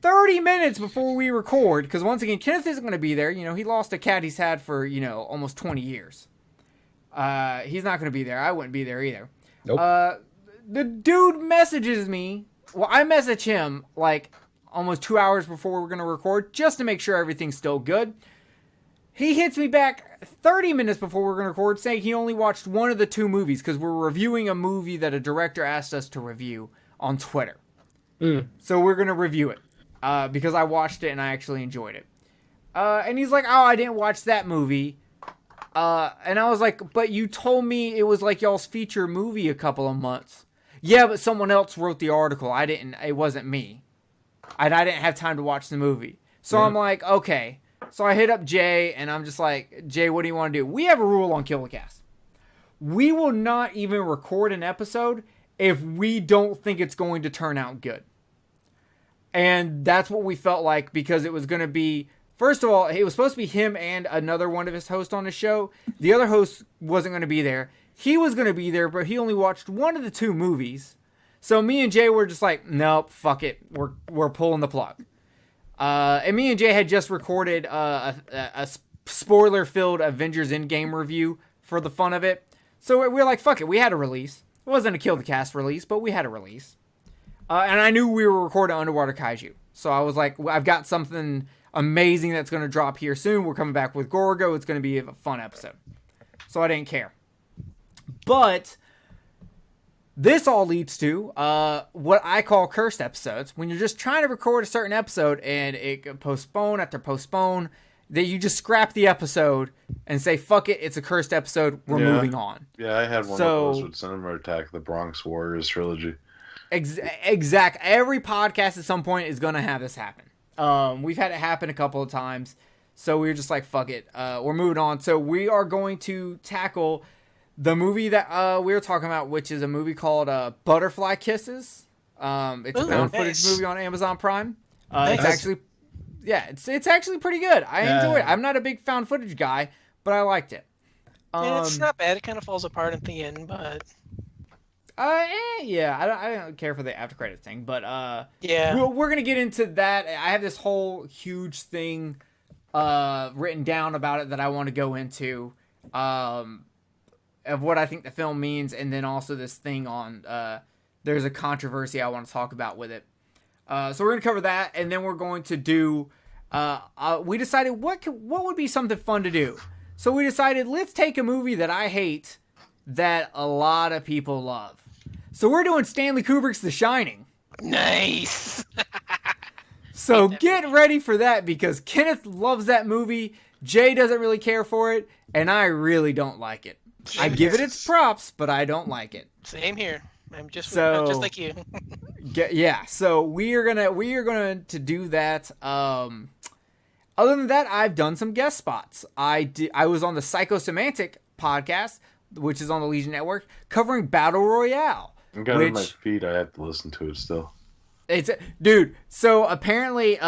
30 minutes before we record, because once again, Kenneth isn't going to be there. He lost a cat he's had for, almost 20 years. He's not going to be there. I wouldn't be there either. Nope. The dude messages me Well, I message him like almost 2 hours before we're going to record just to make sure everything's still good. He hits me back 30 minutes before we're going to record saying he only watched one of the two movies because we're reviewing a movie that a director asked us to review on Twitter. So we're going to review it because I watched it and I actually enjoyed it. And he's like, oh, I didn't watch that movie. And I was like, but you told me it was like y'all's feature movie a couple of months. Yeah, but someone else wrote the article. It wasn't me. And I didn't have time to watch the movie. So I'm like, okay. So I hit up Jay, and I'm just like, Jay, what do you want to do? We have a rule on Kill the Cast. We will not even record an episode if we don't think it's going to turn out good. And that's what we felt like, because it was going to be, first of all, it was supposed to be him and another one of his hosts on the show. The other host wasn't going to be there. He was going to be there, but he only watched one of the two movies. So me and Jay were just like, nope, fuck it. We're pulling the plug. And me and Jay had just recorded a spoiler-filled Avengers Endgame review for the fun of it. So we were like, fuck it, we had a release. It wasn't a Kill the Cast release, but we had a release. And I knew we were recording Underwater Kaiju. So I was like, I've got something amazing that's going to drop here soon. We're coming back with Gorgo. It's going to be a fun episode. So I didn't care. But this all leads to what I call cursed episodes. When you're just trying to record a certain episode and it postpone after postpone, that you just scrap the episode and say, fuck it, it's a cursed episode, we're moving on. Yeah, I had one of those with Cinema Attack, the Bronx Warriors trilogy. Exact. Every podcast at some point is going to have this happen. We've had it happen a couple of times, so we were just like, fuck it, we're moving on. So we are going to tackle the movie that we were talking about, which is a movie called Butterfly Kisses. It's a found footage movie on Amazon Prime. It's actually, it's actually pretty good. I enjoy it. I'm not a big found footage guy, but I liked it. It's not bad. It kind of falls apart at the end, but I don't care for the after credit thing, but yeah, we're gonna get into that. I have this whole huge thing written down about it that I want to go into. Of what I think the film means, and then also this thing on there's a controversy I want to talk about with it. So we're going to cover that, and then we're going to do we decided what would be something fun to do. So we decided, let's take a movie that I hate that a lot of people love. So we're doing Stanley Kubrick's The Shining. Nice. So get ready for that, because Kenneth loves that movie, Jay doesn't really care for it, and I really don't like it. I give it its props, but I don't like it. Same here. I'm just like you. Yeah. So we are gonna to do that. Other than that, I've done some guest spots. I was on the Psychosemantic podcast, which is on the Legion Network, covering Battle Royale. I got it in my feed. I have to listen to it still. Dude. So apparently,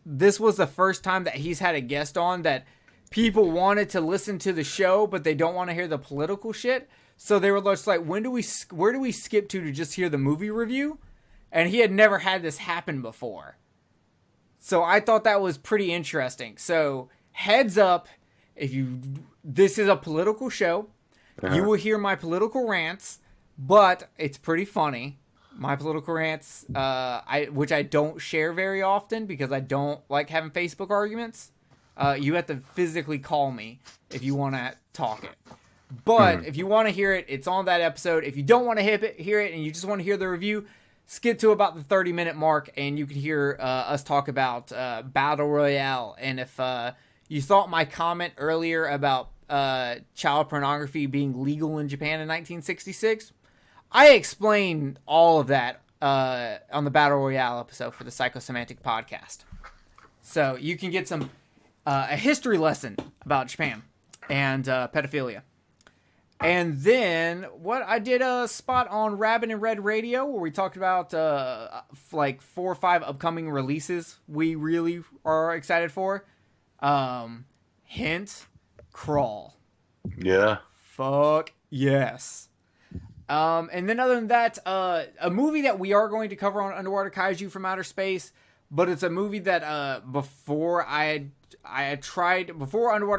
this was the first time that he's had a guest on that people wanted to listen to the show, but they don't want to hear the political shit. So they were just like, where do we skip to just hear the movie review? And he had never had this happen before. So I thought that was pretty interesting. So heads up, this is a political show. You will hear my political rants, but it's pretty funny. My political rants, which I don't share very often because I don't like having Facebook arguments. You have to physically call me if you want to talk it. But if you want to hear it, it's on that episode. If you don't want to hear it and you just want to hear the review, skip to about the 30-minute mark and you can hear us talk about Battle Royale. And if you thought my comment earlier about child pornography being legal in Japan in 1966, I explained all of that on the Battle Royale episode for the Psychosemantic podcast. So you can get a history lesson about Japan and pedophilia. And then what I did a spot on Rabbit and Red Radio where we talked about like 4 or 5 upcoming releases we really are excited for. Hint, Crawl. Yeah. Fuck yes. And then other than that, a movie that we are going to cover on Underwater Kaiju from Outer Space, but it's a movie that before Underwater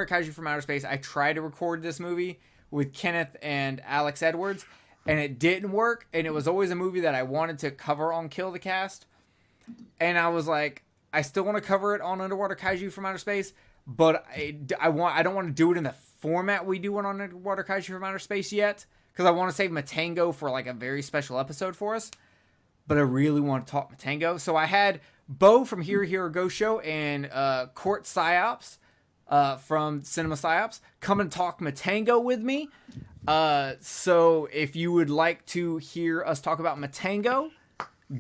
Kaiju from Outer Space, I tried to record this movie with Kenneth and Alex Edwards, and it didn't work, and it was always a movie that I wanted to cover on Kill the Cast, and I was like, I still want to cover it on Underwater Kaiju from Outer Space, but I don't want to do it in the format we do on Underwater Kaiju from Outer Space yet, because I want to save Matango for like a very special episode for us, but I really want to talk Matango, so I had Bo from Here Go Show and Cortes Psyops from Cinema Psyops come and talk Matango with me. So if you would like to hear us talk about Matango,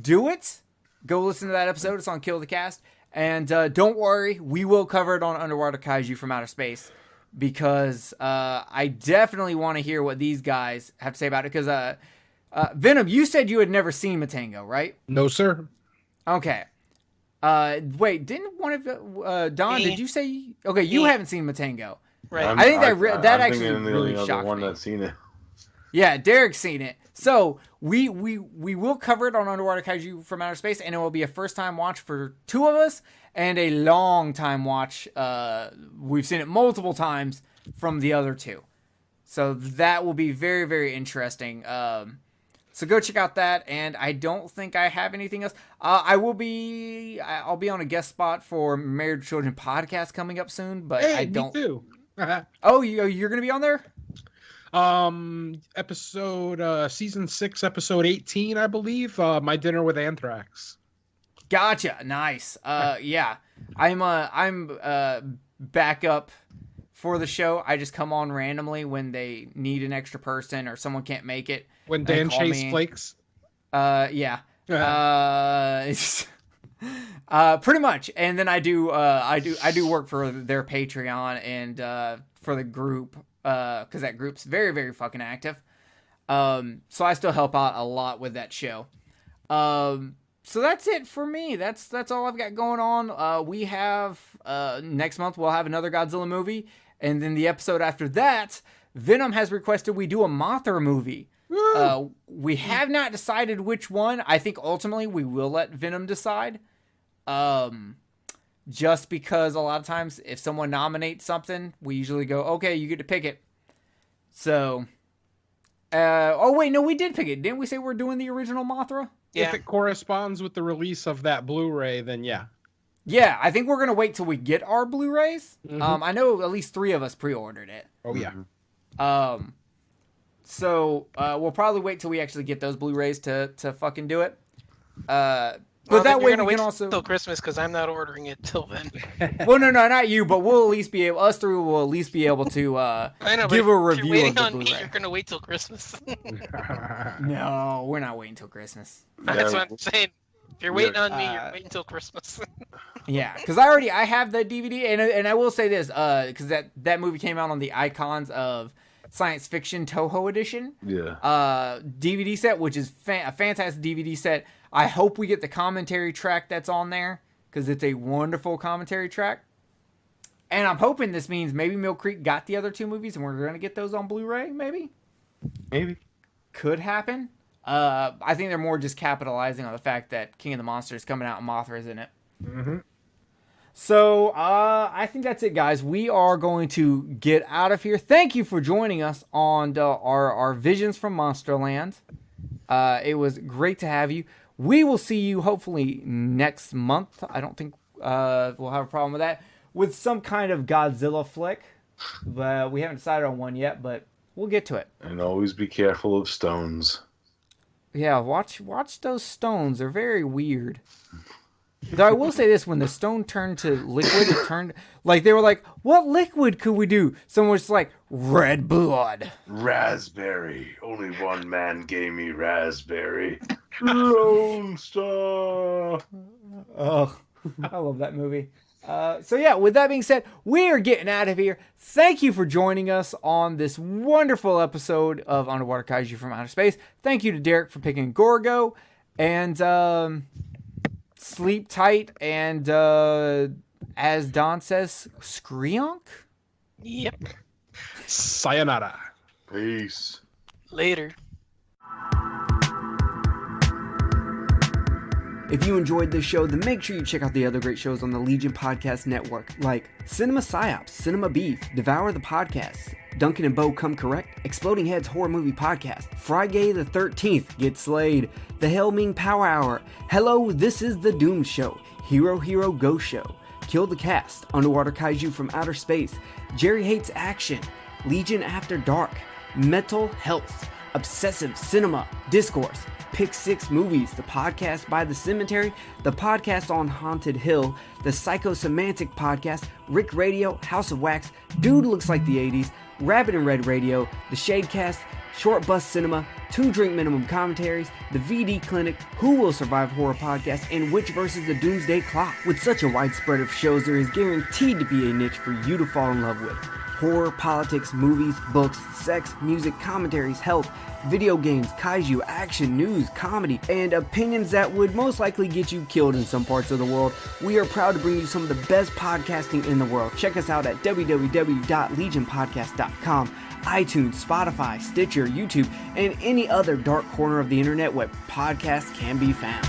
do it. Go listen to that episode. It's on Kill the Cast. And don't worry, we will cover it on Underwater Kaiju from Outer Space, because I definitely want to hear what these guys have to say about it. Because Venom, you said you had never seen Matango, right? No, sir. Okay. Wait, didn't one of Don? Did you say? Okay, you haven't seen Matango, Right. I think that I'm actually thinking the really only shocked other one me. that's seen it. Yeah, Derek's seen it. So we will cover it on Underwater Kaiju from Outer Space, and it will be a first time watch for two of us and a long time watch. We've seen it multiple times from the other two, so that will be very, very interesting. So go check out that, and I don't think I have anything else. I'll be on a guest spot for Married with Children podcast coming up soon, but Hey, I don't. Me too. Oh, you're gonna be on there? Episode season 6, episode 18, I believe. My Dinner with Anthrax. Gotcha. Nice. Yeah, I'm backup for the show. I just come on randomly when they need an extra person or someone can't make it. When They Dan call Chase me. flakes. Yeah. Pretty much. And then I do work for their Patreon and for the group, because that group's very, very fucking active. So I still help out a lot with that show. So that's it for me. That's all I've got going on. We have next month we'll have another Godzilla movie, and then the episode after that, Venom has requested we do a Mothra movie. We have not decided which one. I think ultimately we will let Venom decide. Just because a lot of times if someone nominates something, we usually go, okay, you get to pick it. So, oh wait, no, we did pick it. Didn't we say we're doing the original Mothra? Yeah. If it corresponds with the release of that Blu-ray, then yeah. Yeah, I think we're going to wait till we get our Blu-rays. Mhm. I know at least 3 of us pre-ordered it. Oh, yeah. So we'll probably wait till we actually get those Blu-rays to fucking do it. Well, But that way we wait can also. till Christmas, because I'm not ordering it till then. Well, no, not you, but we'll at least be able. Us 3 will at least be able to I know, give but a if review you're waiting of the on me, Blu-ray. you're gonna wait till Christmas. No, we're not waiting till Christmas. That's Yeah, what I'm saying. If you're waiting on me, you're waiting till Christmas. Yeah, because I have the DVD, and I will say this, because that movie came out on the Icons of Science Fiction Toho edition. Yeah. DVD set, which is a fantastic DVD set. I hope we get the commentary track that's on there, because it's a wonderful commentary track. And I'm hoping this means maybe Mill Creek got the other 2 movies, and we're going to get those on Blu-ray, maybe? Maybe. Could happen. I think they're more just capitalizing on the fact that King of the Monsters is coming out and Mothra's in it. Mm-hmm. So, I think that's it, guys. We are going to get out of here. Thank you for joining us on our Visions from Monsterland. It was great to have you. We will see you hopefully next month. I don't think we'll have a problem with that. With some kind of Godzilla flick. But we haven't decided on one yet, but we'll get to it. And always be careful of stones. Yeah, watch those stones. They're very weird. Though I will say this, when the stone turned to liquid, it turned, like, they were like, what liquid could we do? Someone was like, red blood. Raspberry. Only one man gave me raspberry. Lone Star. Oh, I love that movie. So yeah, with that being said, we are getting out of here. Thank you for joining us on this wonderful episode of Underwater Kaiju from Outer Space. Thank you to Derek for picking Gorgo. And, sleep tight, and as Don says, Skreonk? Yep. Sayonara. Peace. Later. If you enjoyed this show, then make sure you check out the other great shows on the Legion Podcast Network, like Cinema Psyops, Cinema Beef, Devour the Podcast, Duncan and Bo Come Correct, Exploding Heads Horror Movie Podcast, Friday the 13th, Get Slayed, The Helming Power Hour, Hello, This is the Doom Show, Hero Hero Go Show, Kill the Cast, Underwater Kaiju from Outer Space, Jerry Hates Action, Legion After Dark, Mental Health, Obsessive Cinema, Discourse, Pick 6 Movies, the podcast by The Cemetery, the podcast on Haunted Hill, the Psychosemantic Podcast, Rick Radio, House of Wax, Dude Looks Like the 80s, Rabbit and Red Radio, the Shadecast, Short Bus Cinema, 2 Drink Minimum Commentaries, the VD Clinic, Who Will Survive Horror Podcast, and Which versus the Doomsday Clock. With such a wide spread of shows, there is guaranteed to be a niche for you to fall in love with. Horror, politics, movies, books, sex, music, commentaries, health, video games, kaiju, action, news, comedy, and opinions that would most likely get you killed in some parts of the world. We are proud to bring you some of the best podcasting in the world. Check us out at www.legionpodcast.com, iTunes, Spotify, Stitcher, YouTube, and any other dark corner of the internet where podcasts can be found.